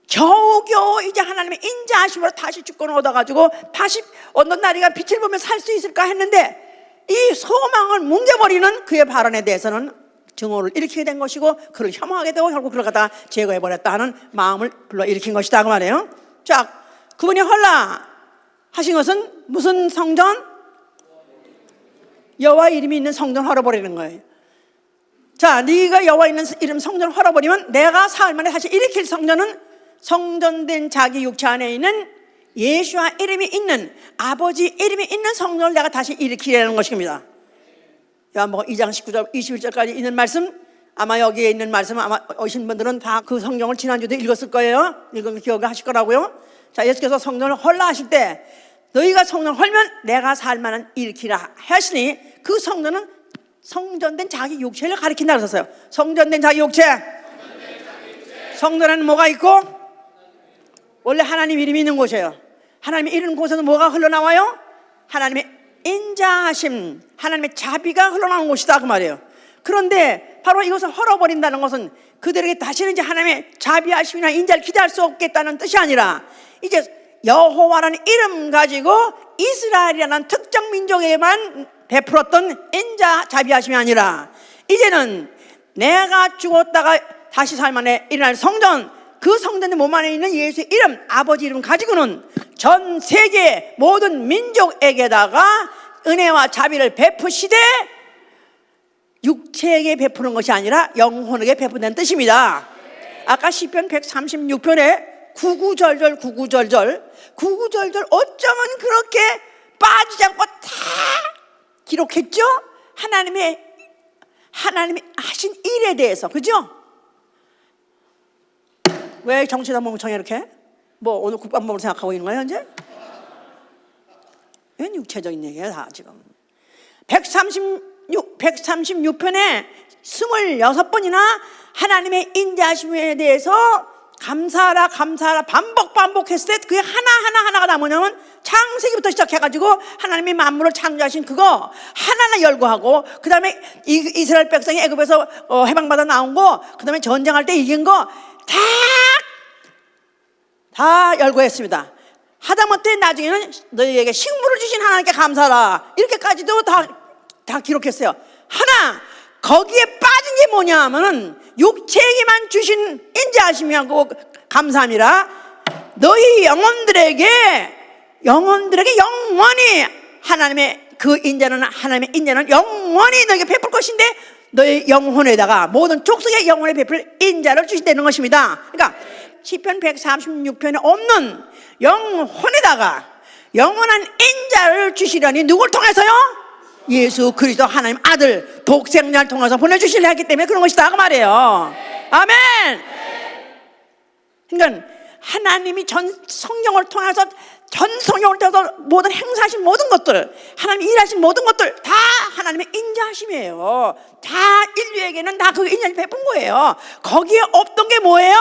겨우겨우 이제 하나님의 인자하심으로 다시 주권을 얻어가지고 다시 어떤 날이가 빛을 보며 살 수 있을까 했는데 이 소망을 뭉개버리는 그의 발언에 대해서는 증오를 일으키게 된 것이고 그를 혐오하게 되고 결국 그를 갖다 제거해버렸다 하는 마음을 불러일으킨 것이다 그 말이에요. 자, 그분이 헐라 하신 것은 무슨 성전? 여호와 이름이 있는 성전을 헐어버리는 거예요. 자, 네가 여호와 있는 이름 성전을 헐어버리면 내가 사흘 만에 다시 일으킬 성전은 성전된 자기 육체 안에 있는 예수와 이름이 있는 아버지 이름이 있는 성전을 내가 다시 일으키려는 것입니다. 요한복음 2장 19절 21절까지 있는 말씀, 아마 여기에 있는 말씀 아마 오신 분들은 다 그 성경을 지난주도 읽었을 거예요. 읽으면 기억을 하실 거라고요. 자, 예수께서 성전을 헐라 하실 때 너희가 성전을 헐면 내가 살 만한 일으키라 하시니 그 성전은 성전된 자기 육체를 가리킨다 그랬어요. 성전된 자기 육체. 성전에는 뭐가 있고? 원래 하나님 이름이 있는 곳이에요. 하나님의 이름 곳에서 뭐가 흘러나와요? 하나님의 인자하심, 하나님의 자비가 흘러나오는 곳이다 그 말이에요. 그런데 바로 이것을 헐어버린다는 것은 그들에게 다시는 이제 하나님의 자비하심이나 인자를 기대할 수 없겠다는 뜻이 아니라 이제 여호와라는 이름 가지고 이스라엘이라는 특정 민족에만 베풀었던 인자 자비하심이 아니라 이제는 내가 죽었다가 다시 살 만에 일어날 성전, 그 성전의 몸 안에 있는 예수의 이름, 아버지 이름 가지고는 전 세계 모든 민족에게다가 은혜와 자비를 베푸시되 육체에게 베푸는 것이 아니라 영혼에게 베푼다는 뜻입니다. 아까 시편 136편에 구구절절 어쩌면 그렇게 빠지지 않고 다 기록했죠? 하나님이 하신 일에 대해서, 그죠? 왜 정치다 멍청해 이렇게? 뭐 오늘 국밥 먹으러 생각하고 있는 거야 현재? 왜 육체적인 얘기야 다 지금. 136편에 26번이나 하나님의 인자하심에 대해서 감사하라 반복했을 때 그게 하나가 다 뭐냐면 창세기부터 시작해가지고 하나님이 만물을 창조하신 그거 하나하나 열거하고, 그 다음에 이스라엘 백성이 애굽에서 해방받아 나온 거, 그 다음에 전쟁할 때 이긴 거 다 열거했습니다. 하다못해 나중에는 너희에게 식물을 주신 하나님께 감사하라 이렇게까지도 다 기록했어요. 하나 거기에 빠진 게 뭐냐 하면은 육체에게만 주신 인자하심이하고 감사함이라 너희 영혼들에게 영원히 하나님의 그 인자는, 하나님의 인자는 영원히 너에게 베풀 것인데 너희 영혼에다가 모든 족속의 영혼에 베풀 인자를 주신다는 것입니다. 그러니까 시편 136편에 없는 영혼에다가 영원한 인자를 주시려니 누굴 통해서요? 예수 그리스도 하나님 아들 독생자를 통해서 보내주시려 했기 때문에 그런 것이다 그 말이에요. 아멘. 그러니까 하나님이 성경을 통해서 모든 행사하신 모든 것들, 하나님이 일하신 모든 것들 다 하나님의 인자하심이에요. 다 인류에게는 다 그 인자를 베푼 거예요. 거기에 없던 게 뭐예요?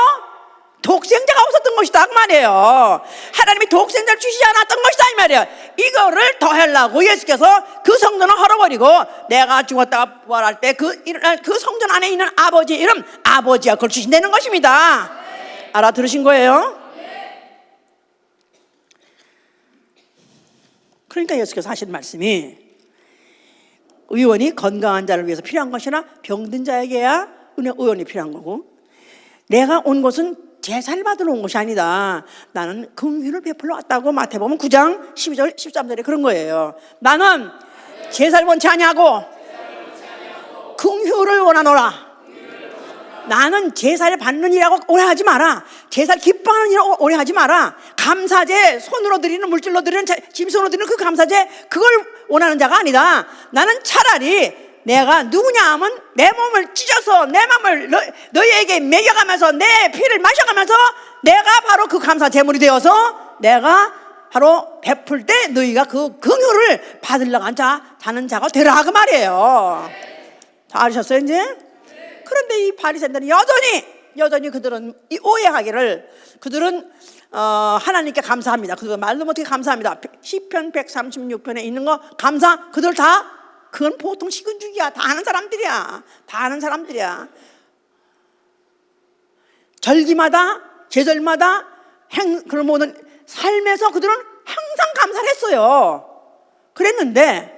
독생자가 없었던 것이다 그 말이에요. 하나님이 독생자를 주시지 않았던 것이다 이 말이에요. 이거를 더하려고 예수께서 그 성전을 헐어버리고 내가 죽었다가 부활할 때 그 성전 안에 있는 아버지 이름, 아버지가 그걸 주신다는 것입니다. 알아들으신 거예요? 그러니까 예수께서 하신 말씀이 의원이 건강한 자를 위해서 필요한 것이나 병든 자에게야 의원이 필요한 거고, 내가 온 것은 제사를 받으러 온 것이 아니다. 나는 긍휼을 베풀러 왔다고 마태복음 9장 12절 13절에 그런 거예요. 나는 제사를 원치 아니하고 긍휼을 원하노라. 나는 제사를 받는 일이라고 오해하지 마라. 제사를 기뻐하는 일이라고 오해하지 마라. 감사제, 손으로 드리는, 물질로 드리는, 짐승으로 드리는 그 감사제, 그걸 원하는 자가 아니다. 나는 차라리 내가 누구냐 하면 내 몸을 찢어서 내 마음을 너희에게 먹여가면서 내 피를 마셔가면서 내가 바로 그 감사 제물이 되어서 내가 바로 베풀 때 너희가 그 긍휼을 받으려고 하는 자가 되라 그 말이에요. 다 아셨어요 이제? 그런데 이 바리새인들은 여전히 그들은 이 오해하기를, 그들은 하나님께 감사합니다. 그들 말도 못하게 감사합니다. 시편 136편에 있는 거 감사, 그들 다 그건 보통 식은죽이야. 다 아는 사람들이야. 절기마다, 제절마다 그런 모든 삶에서 그들은 항상 감사를 했어요. 그랬는데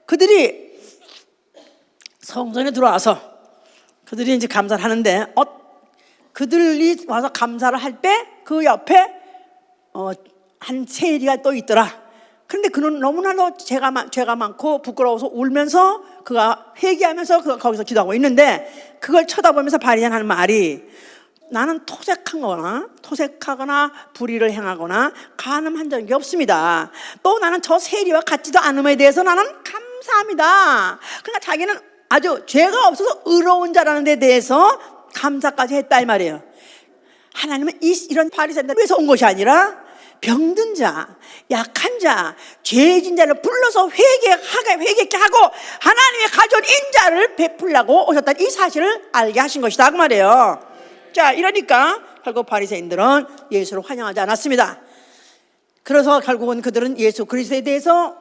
그들이 성전에 들어와서 그들이 이제 감사를 하는데 그들이 와서 감사를 할 때 그 옆에 한 세리가 또 있더라. 그런데 그는 너무나도 죄가 많고 부끄러워서 울면서 그가 회개하면서 그가 거기서 기도하고 있는데 그걸 쳐다보면서 바리새인 하는 말이, 나는 토색하거나 불의를 행하거나 간음한 적이 없습니다. 또 나는 저 세리와 같지도 않음에 대해서 나는 감사합니다. 그러니까 자기는 아주 죄가 없어서 의로운 자라는 데 대해서 감사까지 했다 이 말이에요. 하나님은 이런 바리새인들을 위해서 온 것이 아니라 병든 자, 약한 자, 죄진 자를 불러서 회개케 하고 하나님의 가져온 인자를 베풀라고 오셨다는 이 사실을 알게 하신 것이다 그 말이에요. 자, 이러니까 결국 바리새인들은 예수를 환영하지 않았습니다. 그래서 결국은 그들은 예수 그리스도에 대해서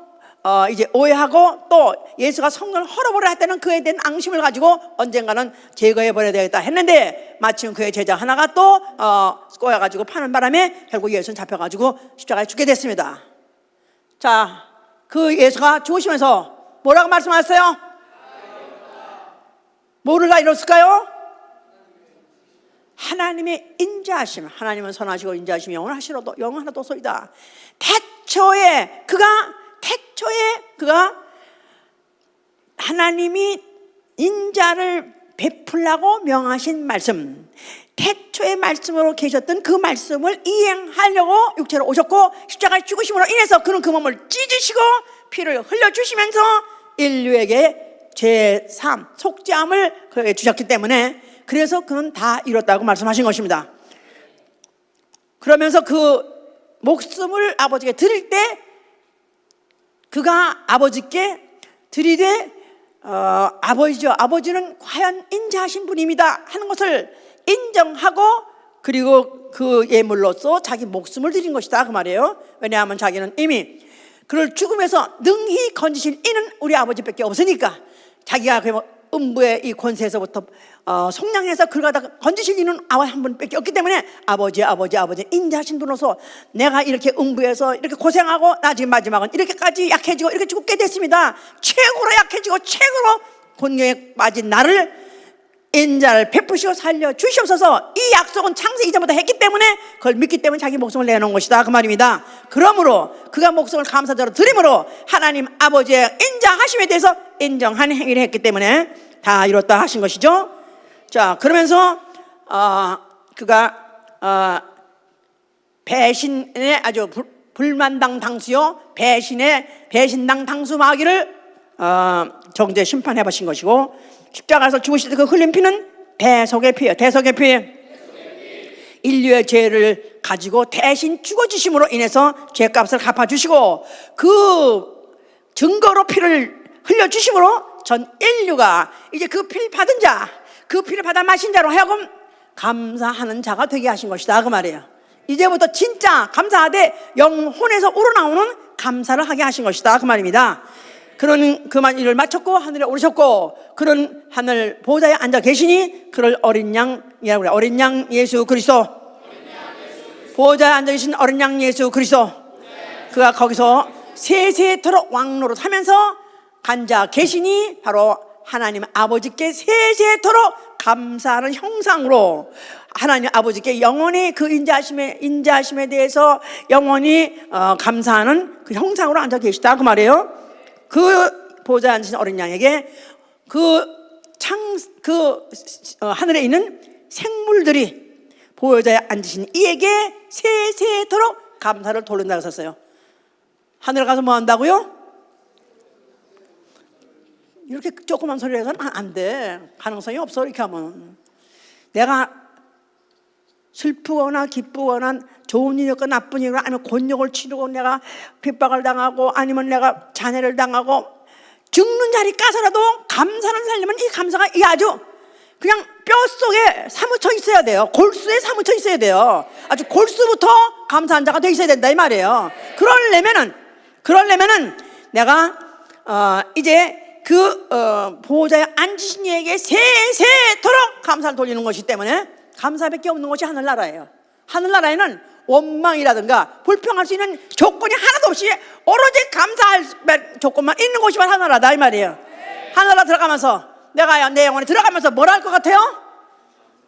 이제 오해하고 또 예수가 성전을 헐어버려 했다는 그에 대한 앙심을 가지고 언젠가는 제거해버려야 되겠다 했는데 마침 그의 제자 하나가 또 꼬여가지고 파는 바람에 결국 예수는 잡혀가지고 십자가에 죽게 됐습니다. 자, 그 예수가 죽으시면서 뭐라고 말씀하셨어요? 뭐를 다 이뤘을까요? 하나님의 인자하심, 하나님은 선하시고 인자하심이 영원하도소이다. 태초에 그가 하나님이 인자를 베풀라고 명하신 말씀, 태초의 말씀으로 계셨던 그 말씀을 이행하려고 육체로 오셨고 십자가에 죽으심으로 인해서 그는 그 몸을 찢으시고 피를 흘려주시면서 인류에게 제3 속죄함을 그에게 주셨기 때문에 그래서 그는 다 이뤘다고 말씀하신 것입니다. 그러면서 그 목숨을 아버지께 드릴 때 그가 아버지께 드리되 아버지는 과연 인자하신 분입니다 하는 것을 인정하고 그리고 그 예물로서 자기 목숨을 드린 것이다 그 말이에요. 왜냐하면 자기는 이미 그를 죽음에서 능히 건지실 이는 우리 아버지밖에 없으니까, 자기가 음부의 이 권세에서부터 속량해서 그를 갖다 건지실 이는 한 분밖에 없기 때문에 아버지 인자하신 분으로서 내가 이렇게 음부에서 이렇게 고생하고 나 지금 마지막은 이렇게까지 약해지고 이렇게 죽게 됐습니다. 최고로 약해지고 최고로 곤경에 빠진 나를 인자를 베푸시고 살려주시옵소서. 이 약속은 창세 이전부터 했기 때문에 그걸 믿기 때문에 자기 목숨을 내놓은 것이다 그 말입니다. 그러므로 그가 목숨을 감사적으로 드림으로 하나님 아버지의 인자하심에 대해서 인정한 행위를 했기 때문에 다 이뤘다 하신 것이죠. 자, 그러면서 그가 배신의 아주 불만당 당수요, 배신당 당수 마귀를 정죄 심판해 보신 것이고, 십자가에서 죽으실 때 그 흘린 피는 대속의 피예요. 대속의 피. 인류의 죄를 가지고 대신 죽어주심으로 인해서 죄값을 갚아주시고 그 증거로 피를 흘려주심으로 전 인류가 이제 그 피를 받은 자, 그 피를 받아 마신 자로 하여금 감사하는 자가 되게 하신 것이다 그 말이에요. 이제부터 진짜 감사하되 영혼에서 우러나오는 감사를 하게 하신 것이다 그 말입니다. 그런 그만 일을 마쳤고 하늘에 오르셨고 그런 하늘 보좌에 앉아 계시니 그를 어린 양이라고 그래. 어린 양 예수 그리스도. 보좌에 앉아 계신 어린 양 예수 그리스도. 그가 거기서 세세토록 왕노릇 하면서 앉아 계시니 바로 하나님 아버지께 세세토록 감사하는 형상으로 하나님 아버지께 영원히 그 인자하심에 대해서 영원히 감사하는 그 형상으로 앉아 계시다 그 말이에요. 그 보좌에 앉으신 어린 양에게 하늘에 있는 생물들이 보좌에 앉으신 이에게 세세토록 감사를 돌린다고 썼어요. 하늘 가서 뭐 한다고요? 이렇게 조그만 소리를 해서는 안 돼. 가능성이 없어. 이렇게 하면 내가 슬프거나 기쁘거나 좋은 일이거나 나쁜 일이거나 아니면 곤욕을 치르고 내가 핍박을 당하고 아니면 내가 잔해를 당하고 죽는 자리 까서라도 감사를 살려면 이 감사가 이 아주 그냥 뼛속에 사무쳐 있어야 돼요. 골수에 사무쳐 있어야 돼요. 아주 골수부터 감사한 자가 돼 있어야 된다 이 말이에요. 그러려면은 내가 이제 보호자의 앉으신 이에게 세세토록 감사를 돌리는 것이기 때문에 감사밖에 없는 것이 하늘나라예요. 하늘나라에는 원망이라든가 불평할 수 있는 조건이 하나도 없이 오로지 감사할 조건만 있는 곳이만 하늘나라다 이 말이에요. 하늘나라 들어가면서 내가 내 영혼에 들어가면서 뭘 할 것 같아요?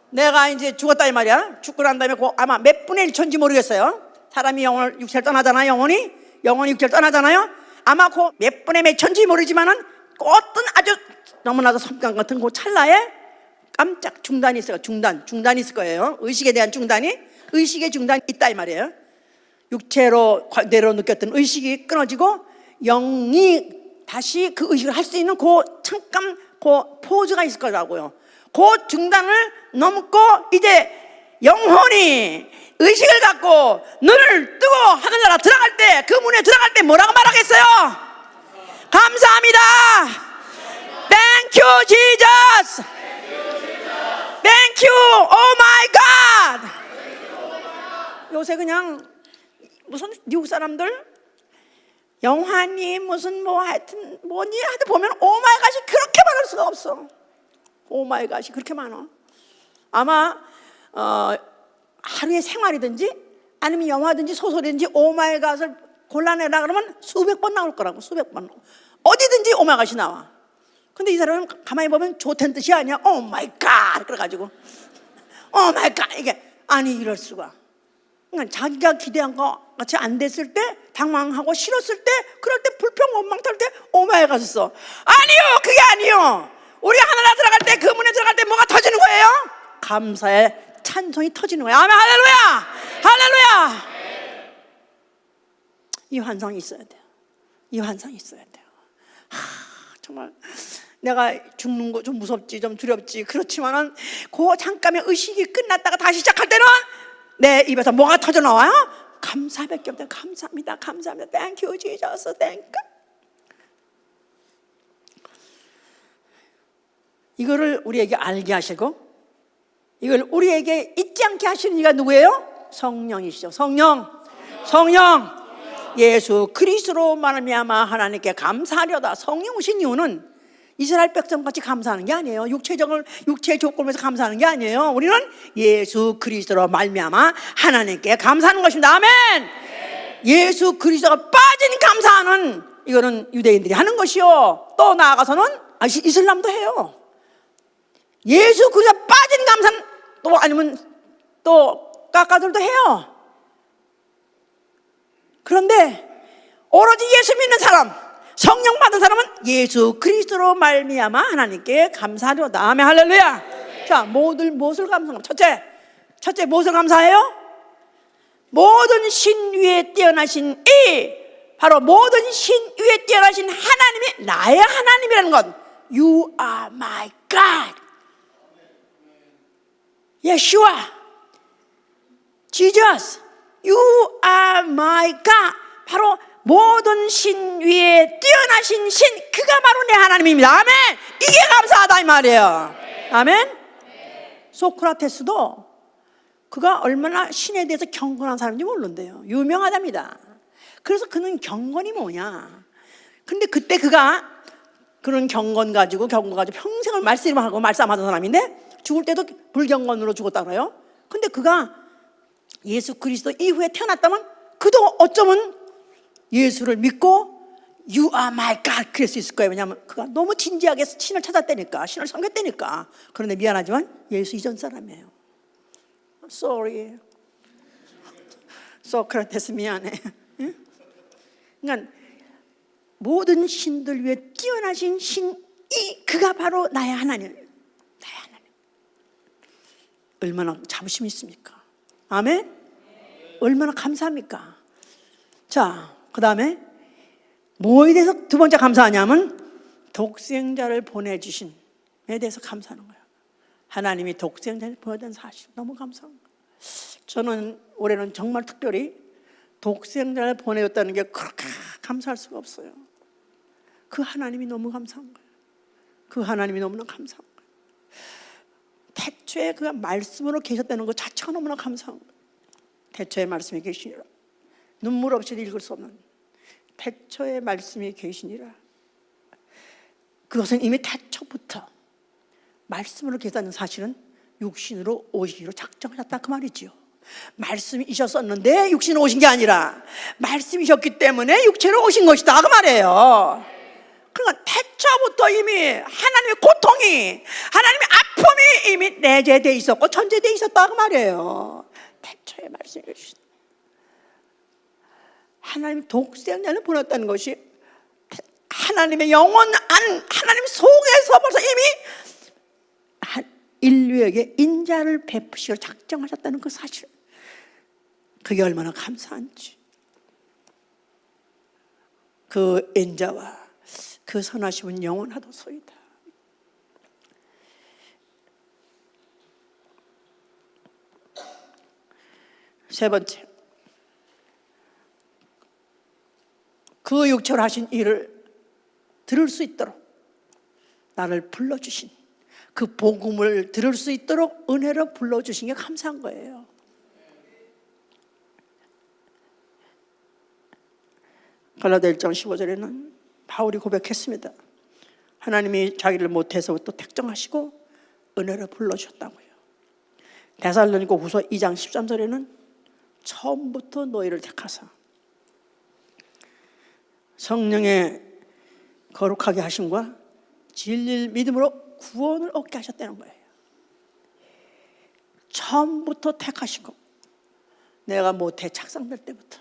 내가 이제 죽었다 이 말이야. 죽고 난 다음에 아마 몇 분의 1초인지 모르겠어요. 사람이 육체를 떠나잖아요. 영혼이 육체를 떠나잖아요. 아마 몇 분의 몇 초인지 모르지만은 어떤 아주 너무나도 섬광 같은 찰나에 깜짝 중단이 있어요. 중단이 있을 거예요. 의식에 대한 의식의 중단이 있다 이 말이에요. 육체로 뇌로 느꼈던 의식이 끊어지고 영이 다시 그 의식을 할 수 있는 잠깐 포즈가 있을 거라고요. 중단을 넘고 이제 영혼이 의식을 갖고 눈을 뜨고 하늘나라 들어갈 때, 그 문에 들어갈 때 뭐라고 말하겠어요? 감사합니다. Thank you, Jesus. Thank you. Oh my God. 요새 그냥 무슨 미국 사람들 영화니 무슨 하여튼 뭐니 하여튼 보면 오마이갓이 그렇게 많을 수가 없어. 오마이갓이 그렇게 많아. 아마 하루의 생활이든지 아니면 영화든지 소설이든지 오마이갓을 골라내라 그러면 수백 번 나올 거라고. 수백 번 어디든지 오마이갓이 나와. 근데 이 사람은 가만히 보면 좋다는 뜻이 아니야. 오마이갓 그래가지고 오마이갓 이게 아니 이럴 수가. 그러니까 자기가 기대한 거 같이 안 됐을 때 당황하고 싫었을 때 그럴 때 불평 원망 탈 때 오마이갓 써. 아니요 그게 아니요. 우리 하늘나라 들어갈 때 그 문에 들어갈 때 뭐가 터지는 거예요? 감사의 찬송이 터지는 거예요. 아멘 할렐루야 할렐루야. 이 환상이 있어야 돼요. 이 환상이 있어야 돼요. 정말 내가 죽는 거 좀 무섭지 좀 두렵지 그렇지만은 잠깐의 의식이 끝났다가 다시 시작할 때는 내 입에서 뭐가 터져 나와요? 감사밖에 없다. 감사합니다. 감사합니다. Thank you, Jesus. Thank you. 이거를 우리에게 알게 하시고 이걸 우리에게 잊지 않게 하시는 이가 누구예요? 성령이시죠. 성령. 예수 그리스도로 말미암아 하나님께 감사하려다. 성령 오신 이유는 이스라엘 백성같이 감사하는 게 아니에요. 육체의 조건에서 감사하는 게 아니에요. 우리는 예수 그리스도로 말미암아 하나님께 감사하는 것입니다. 아멘. 예수 그리스도가 빠진 감사는 이거는 유대인들이 하는 것이요. 또 나아가서는 이슬람도 해요. 예수 그리스도가 빠진 감사는 또 아니면 또 까까들도 해요. 그런데 오로지 예수 믿는 사람, 성령 받은 사람은 예수 그리스도로 말미암아 하나님께 감사하려다. 아멘 할렐루야. 자, 무엇을 감사하면 첫째 무엇을 감사해요? 모든 신 위에 뛰어나신 바로 모든 신 위에 뛰어나신 하나님이 나의 하나님이라는 것. You are my God. Yeshua, Jesus, You are my God. 바로 모든 신 위에 뛰어나신 신, 그가 바로 내 하나님입니다. 아멘. 이게 감사하다 이 말이에요. 아멘. 소크라테스도 그가 얼마나 신에 대해서 경건한 사람인지 모른대요. 유명하답니다. 그래서 그는 경건이 뭐냐. 근데 그때 그가 그런 경건 가지고 평생을 말싸움하던 사람인데 죽을 때도 불경건으로 죽었다고 해요. 근데 그가 예수 그리스도 이후에 태어났다면 그도 어쩌면 예수를 믿고 You are my God 그럴 수 있을 거예요. 왜냐하면 그가 너무 진지하게 신을 찾았다니까, 신을 섬겼다니까. 그런데 미안하지만 예수 이전 사람이에요. Sorry. 소크라테스 미안해. 그러니까 모든 신들 위에 뛰어나신 신이 그가 바로 나의 하나님. 나의 하나님. 얼마나 자부심이 있습니까? 아멘? 얼마나 감사합니까? 자, 그 다음에 뭐에 대해서 두 번째 감사하냐면 독생자를 보내주신에 대해서 감사하는 거예요. 하나님이 독생자를 보내준 사실 너무 감사한 거예요. 저는 올해는 정말 특별히 독생자를 보내줬다는 게 그렇게 감사할 수가 없어요. 그 하나님이 너무 감사한 거예요. 그 하나님이 너무나 감사한 거예요. 태초에 그가 말씀으로 계셨다는 것 자체가 너무나 감사한 거예요. 태초에 말씀이 계시니라. 눈물 없이도 읽을 수 없는 태초에 말씀이 계시니라. 그것은 이미 태초부터 말씀으로 계셨다는 사실은 육신으로 오시기로 작정하셨다 그 말이지요. 말씀이셨었는데 육신으로 오신 게 아니라 말씀이셨기 때문에 육체로 오신 것이다 그 말이에요. 그러니까 태초부터 이미 하나님의 고통이, 하나님의 아픔이 이미 내재되어 있었고 전제되어 있었다 그 말이에요. 태초에 말씀이 계시다. 하나님 독생자를 보냈다는 것이 하나님의 영원한 하나님 속에서 벌써 이미 인류에게 인자를 베푸시기로 작정하셨다는 그 사실, 그게 얼마나 감사한지. 그 인자와 그 선하심은 영원하도소이다. 세 번째, 그 육체로 하신 일을 들을 수 있도록 나를 불러주신, 그 복음을 들을 수 있도록 은혜로 불러주신 게 감사한 거예요. 갈라디아 1장 15절에는 바울이 고백했습니다. 하나님이 자기를 모태에서부터 택정하시고 은혜로 불러주셨다고요. 데살로니가 후서 2장 13절에는 처음부터 너희를 택하사 성령의 거룩하게 하심과 진리를 믿음으로 구원을 얻게 하셨다는 거예요. 처음부터 택하시고, 내가 모태 착상될 때부터,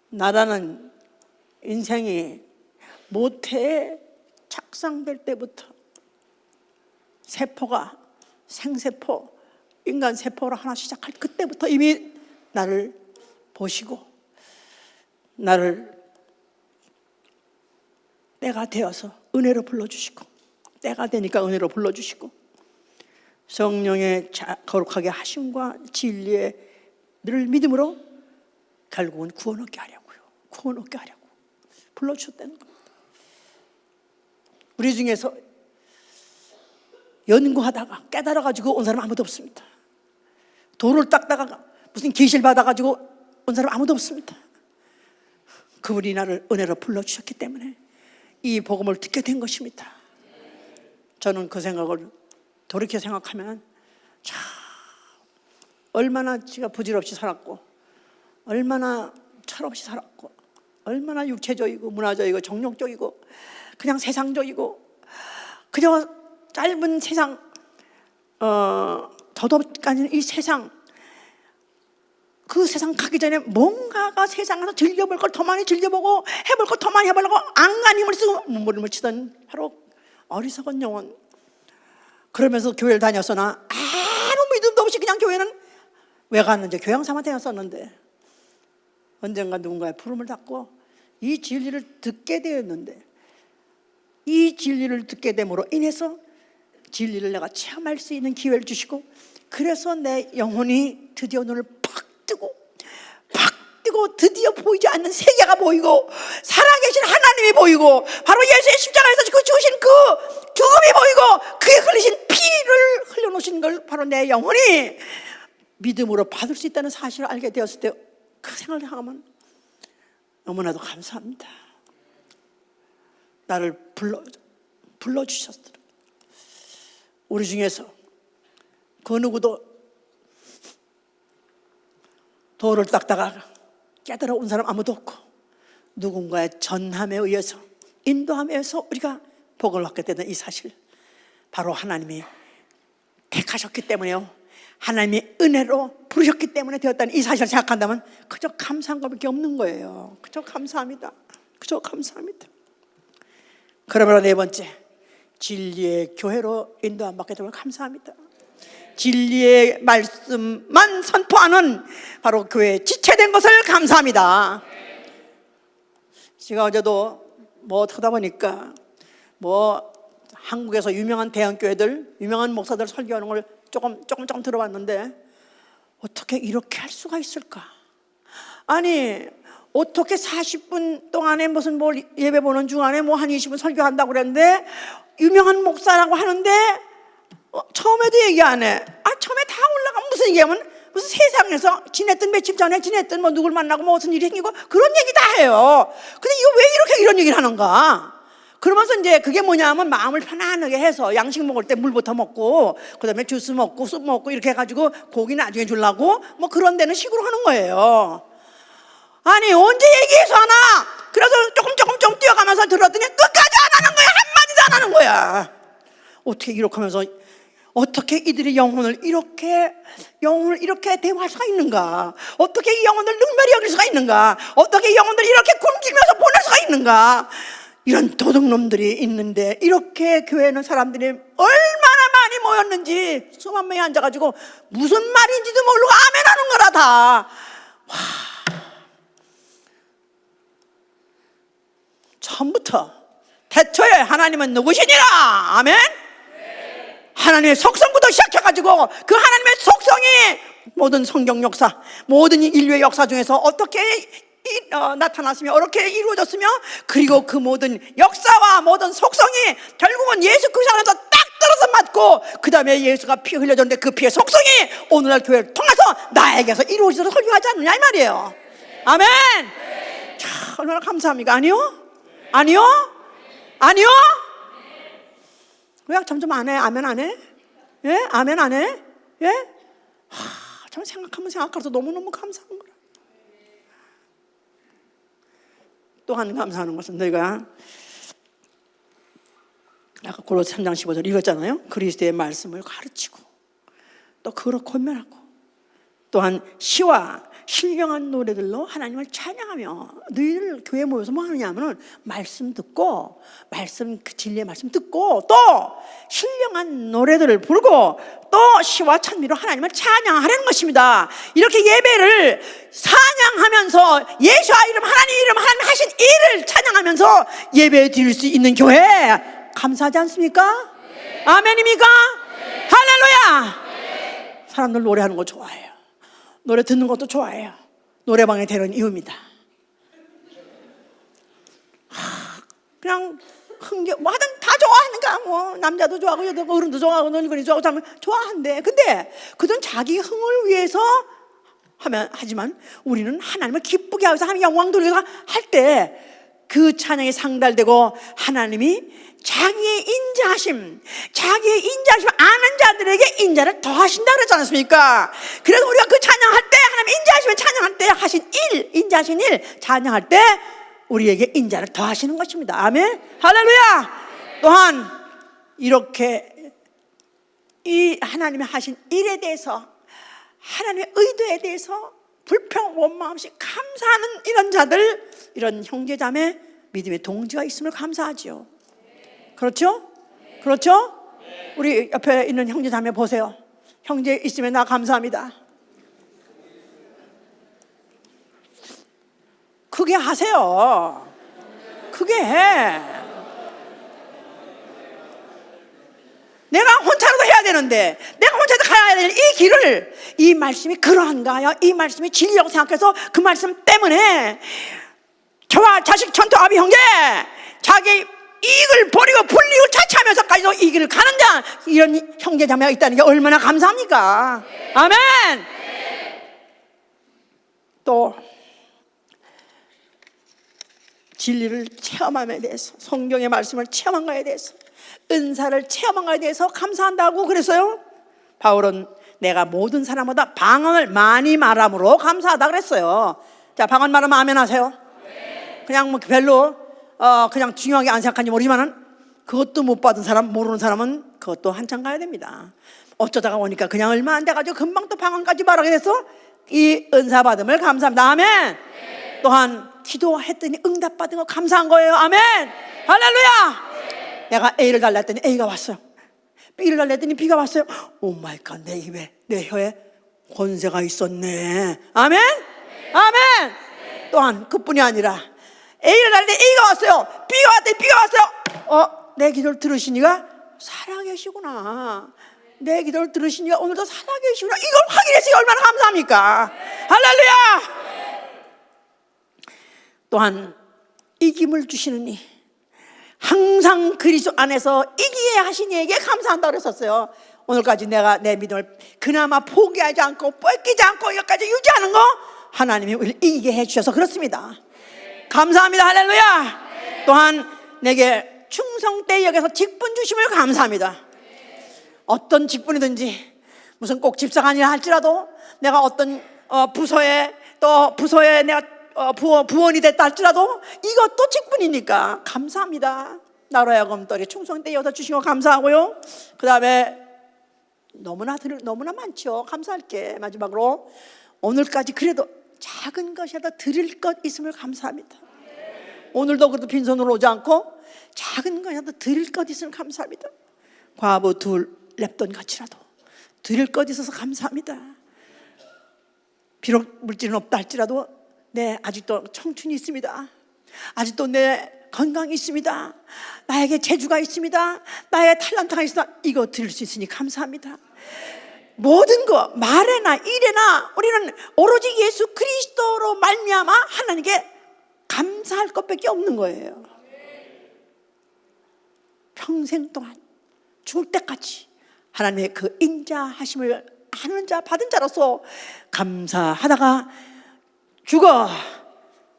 나라는 인생이 모태에 착상될 때부터 세포가 생세포, 인간 세포로 하나 시작할 그때부터 이미 나를 보시고 나를 때가 되어서 은혜로 불러주시고, 때가 되니까 은혜로 불러주시고, 성령의 거룩하게 하심과 진리의 늘 믿음으로 결국은 구원 얻게 하려고요. 구원 얻게 하려고 불러주셨다는 겁니다. 우리 중에서 연구하다가 깨달아가지고 온 사람 아무도 없습니다. 돌을 닦다가 무슨 계시를 받아가지고 온 사람 아무도 없습니다. 그분이 나를 은혜로 불러주셨기 때문에 이 복음을 듣게 된 것입니다. 저는 그 생각을 돌이켜 생각하면 참 얼마나 제가 부질없이 살았고, 얼마나 철없이 살았고, 얼마나 육체적이고 문화적이고 정욕적이고 그냥 세상적이고, 그저 짧은 세상, 더덥까지는 이 세상, 그 세상 가기 전에 뭔가가 세상에서 즐겨볼 걸 더 많이 즐겨보고 해볼 걸 더 많이 해보려고 안간힘을 쓰고 몸부림을 치던 바로 어리석은 영혼. 그러면서 교회를 다녔으나 아무 믿음도 없이 그냥 교회는 왜 갔는지 교양사만 다녔었는데, 언젠가 누군가의 부름을 받고 이 진리를 듣게 되었는데, 이 진리를 듣게 됨으로 인해서 진리를 내가 체험할 수 있는 기회를 주시고, 그래서 내 영혼이 드디어 눈을 팍 뜨고 드디어 보이지 않는 세계가 보이고 살아계신 하나님이 보이고 바로 예수의 십자가에서 죽으신 그 죽음이 보이고 그에 흘리신 피를 흘려놓으신 걸 바로 내 영혼이 믿음으로 받을 수 있다는 사실을 알게 되었을 때 그 생각을 하면 너무나도 감사합니다. 나를 불러주셨더라. 우리 중에서 그 누구도 돌을 닦다가 깨달아 온 사람 아무도 없고, 누군가의 전함에 의해서 인도함에 의해서 우리가 복을 받게 되는 이 사실, 바로 하나님이 택하셨기 때문에요, 하나님이 은혜로 부르셨기 때문에 되었다는 이 사실을 생각한다면 그저 감사한 것밖에 없는 거예요. 그저 감사합니다. 그저 감사합니다. 그러므로 네 번째, 진리의 교회로 인도 안 받게 되면 감사합니다. 진리의 말씀만 선포하는 바로 교회에 지체된 것을 감사합니다. 제가 어제도 하다 보니까 한국에서 유명한 대형교회들, 유명한 목사들 설교하는 걸 조금 들어봤는데, 어떻게 이렇게 할 수가 있을까? 아니, 어떻게 40분 동안에 무슨 예배 보는 중간에 한 20분 설교한다고 그랬는데, 유명한 목사라고 하는데, 처음에도 얘기 안 해. 처음에 다 올라가면 무슨 얘기하면, 무슨 세상에서 지냈던 며칠 전에 지냈던 누굴 만나고 무슨 일이 생기고 그런 얘기 다 해요. 근데 이거 왜 이렇게 이런 얘기를 하는가? 그러면서 이제 그게 뭐냐면 마음을 편안하게 해서 양식 먹을 때 물부터 먹고 그다음에 주스 먹고 쑥 먹고 이렇게 해가지고 고기 나중에 주려고 그런 데는 식으로 하는 거예요. 아니, 언제 얘기해서 하나? 그래서 조금 뛰어가면서 들었더니 끝까지 안 하는 거야. 한마디도 안 하는 거야. 어떻게 이렇게 하면서 어떻게 이들의 영혼을 이렇게 대화할 수가 있는가? 어떻게 이 영혼을 능멸히 여길 수가 있는가? 어떻게 이 영혼을 이렇게 굶기면서 보낼 수가 있는가? 이런 도둑놈들이 있는데, 이렇게 교회는 사람들이 얼마나 많이 모였는지 수만 명이 앉아가지고 무슨 말인지도 모르고 아멘하는 거라 다. 처음부터 대초에 하나님은 누구시니라? 아멘? 하나님의 속성부터 시작해가지고 그 하나님의 속성이 모든 성경 역사, 모든 인류의 역사 중에서 어떻게 나타났으며 어떻게 이루어졌으며, 그리고 그 모든 역사와 모든 속성이 결국은 예수 그리스도 안에서 딱 떨어져 맞고, 그 다음에 예수가 피 흘려줬는데 그 피의 속성이 오늘날 교회를 통해서 나에게서 이루어져서 설교하지 않느냐 이 말이에요. 아멘. 자, 얼마나 감사합니까? 아니요? 왜 점점 안 해? 아멘 안 해? 예? 아멘 안 해? 예? 참 생각하면서 너무너무 감사한 거야. 또 한 감사하는 것은, 너희가 아까 골로새 3장 15절 읽었잖아요. 그리스도의 말씀을 가르치고 또 그로 권면하고, 또한 시와 신령한 노래들로 하나님을 찬양하며. 너희들 교회에 모여서 뭐 하느냐 하면은 말씀 듣고, 그 진리의 말씀 듣고, 또 신령한 노래들을 부르고, 또 시와 찬미로 하나님을 찬양하라는 것입니다. 이렇게 예배를 찬양하면서 예수와 이름, 하나님 이름, 하나님 하신 일을 찬양하면서 예배 드릴 수 있는 교회, 감사하지 않습니까? 네. 아멘입니까? 네. 할렐루야. 네. 사람들 노래하는 거 좋아해요. 노래 듣는 것도 좋아해요. 노래방에 되는 이유입니다. 그냥 하여튼 다 좋아하니까, 남자도 좋아하고 여자도 어른도 좋아하고 늙은이도 좋아하고 좋아한대. 근데 그건 자기 흥을 위해서 하지만 우리는 하나님을 기쁘게 하기 위해서, 하나님 영광 돌리기 위해서 할 때 그 찬양이 상달되고, 하나님이 자기의 인자하심 아는 자들에게 인자를 더하신다 그랬지 않습니까? 그래서 우리가 그 찬양할 때, 하나님 인자하심을 찬양할 때 인자하신 일 찬양할 때 우리에게 인자를 더하시는 것입니다. 아멘. 할렐루야. 또한 이렇게 이 하나님이 하신 일에 대해서, 하나님의 의도에 대해서 불평 원망 없이 감사하는 이런 자들, 이런 형제자매 믿음의 동지가 있음을 감사하지요. 그렇죠? 그렇죠? 우리 옆에 있는 형제자매 보세요. 형제 있으면 나 감사합니다. 크게 하세요. 크게 해. 내가 혼자라도 해야 되는데, 내가 혼자도 가야 될 이 길을, 이 말씀이 그러한가요? 이 말씀이 진리라고 생각해서 그 말씀 때문에 저와 자식 전투 아비 형제, 자기 이익을 버리고 불리고 차치하면서까지도 이 길을 가는 자, 이런 형제 자매가 있다는 게 얼마나 감사합니까? 아멘. 또 진리를 체험한 것에 대해서, 성경의 말씀을 체험한 것에 대해서, 은사를 체험한 것에 대해서 감사한다고 그랬어요. 바울은 내가 모든 사람보다 방언을 많이 말함으로 감사하다 그랬어요. 자, 방언 말하면 아멘 하세요. 그냥 별로 그냥 중요하게 안 생각하는지 모르지만은, 그것도 못 받은 사람, 모르는 사람은 그것도 한참 가야 됩니다. 어쩌다가 보니까 그냥 얼마 안 돼가지고 금방 또 방언까지 말하게 돼서 이 은사 받음을 감사합니다. 아멘. 또한 기도했더니 응답받은 거 감사한 거예요. 아멘. 할렐루야. 내가 A를 달라 했더니 A가 왔어요. B를 달라 했더니 B가 왔어요. 오 마이 갓, 내 입에, 내 혀에 권세가 있었네. 아멘. 아멘. 또한 그뿐이 아니라 A를 달라 했더니 A가 왔어요. B가 왔더니 B가 왔어요. 내 기도를 들으시니까 살아계시구나. 내 기도를 들으시니까 오늘도 살아계시구나. 이걸 확인했으니 얼마나 감사합니까? 할렐루야. 또한 이김을 주시는 이, 항상 그리스도 안에서 이기게 하신 이에게 감사한다고 그랬었어요. 오늘까지 내가 내 믿음을 그나마 포기하지 않고 뺏기지 않고 여기까지 유지하는 거 하나님이 우리를 이기게 해주셔서 그렇습니다. 감사합니다. 할렐루야. 또한 내게 충성때 여기서 직분 주심을 감사합니다. 어떤 직분이든지 무슨 꼭 집사가 아니라 할지라도 내가 어떤 부서에 내가 부원이 됐다 할지라도 이것도 직분이니까 감사합니다. 나로 하여금 또 충성때 여기서 주신 거 감사하고요. 그 다음에 너무나 많죠. 감사할 게 마지막으로 오늘까지 그래도 작은 것이라도 드릴 것 있음을 감사합니다. 오늘도 그래도 빈손으로 오지 않고 작은 것이라도 드릴 것 있음을 감사합니다. 과부 둘 랩돈 같이라도 드릴 것 있어서 감사합니다. 비록 물질은 없다 할지라도 아직도 청춘이 있습니다. 아직도 내 건강이 있습니다. 나에게 재주가 있습니다. 나의 탤런트가 있습니다. 이거 드릴 수 있으니 감사합니다. 모든 거 말에나 일에나 우리는 오로지 예수 그리스도로 말미암아 하나님께 감사할 것밖에 없는 거예요. 평생 동안 죽을 때까지 하나님의 그 인자하심을 아는 자 받은 자로서 감사하다가 죽어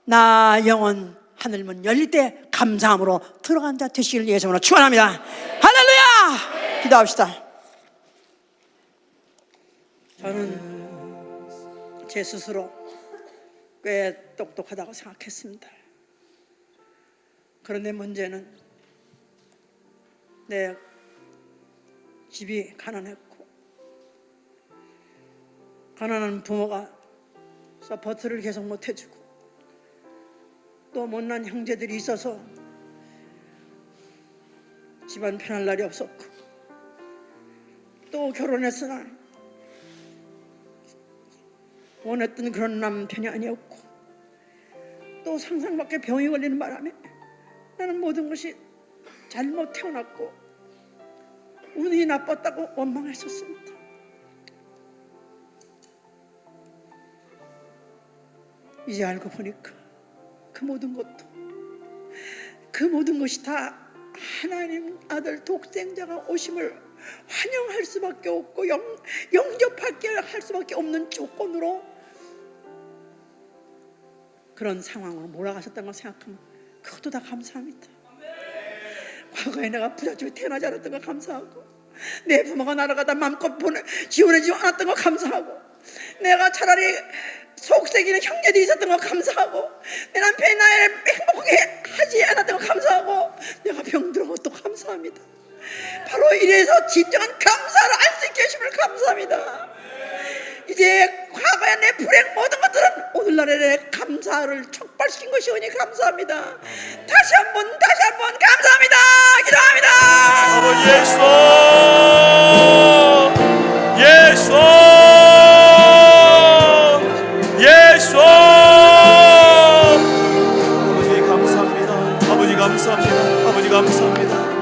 나 영원 하늘문 열릴 때 감사함으로 들어간 자 되시길 예수님으로 축원합니다. 할렐루야. 기도합시다. 저는 제 스스로 꽤 똑똑하다고 생각했습니다. 그런데 문제는 내 집이 가난했고 가난한 부모가 서포트를 계속 못해주고 또 못난 형제들이 있어서 집안 편할 날이 없었고 또 결혼했으나 원했던 그런 남편이 아니었고 또 상상 밖에 병이 걸리는 바람에 나는 모든 것이 잘못 태어났고 운이 나빴다고 원망했었습니다. 이제 알고 보니까 그 모든 것이 다 하나님 아들 독생자가 오심을 환영할 수밖에 없고 영접하게 할 수밖에 없는 조건으로 그런 상황으로 몰아가셨다는 걸 생각하면 그것도 다 감사합니다. 과거에 내가 부잣집에 태어나지 않았던 거 감사하고 내 부모가 날아가다 마음껏 지원해주지 않았던 거 감사하고 내가 차라리 속색이는 형제들이 있었던 거 감사하고 내 남편이 나를 행복하게 하지 않았던 거 감사하고 내가 병들어 것도 감사합니다. 바로 이래서 진정한 감사를 알 수 있게 해주심을 감사합니다. 이제 과거의 내 불행 모든 것들은 오늘날의 내 감사를 촉발시킨 것이오니 감사합니다. 다시 한번 감사합니다. 기도합니다. 아버지 예수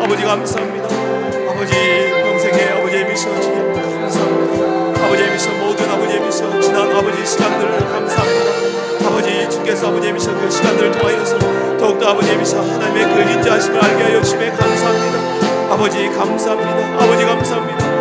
아버지 감사합니다. 아버지 평생에 아버지의 미션 주님 감사합니다. 아버지의 미션 모든 아버지의 미션 지난 아버지 시간들을 감사합니다. 아버지 주께서 아버지의 미션 그 시간들을 통하여서 더욱더 아버지의 미션 하나님의 그 인자하심을 알게 하여 주심에 감사합니다. 아버지 감사합니다. 아버지 감사합니다.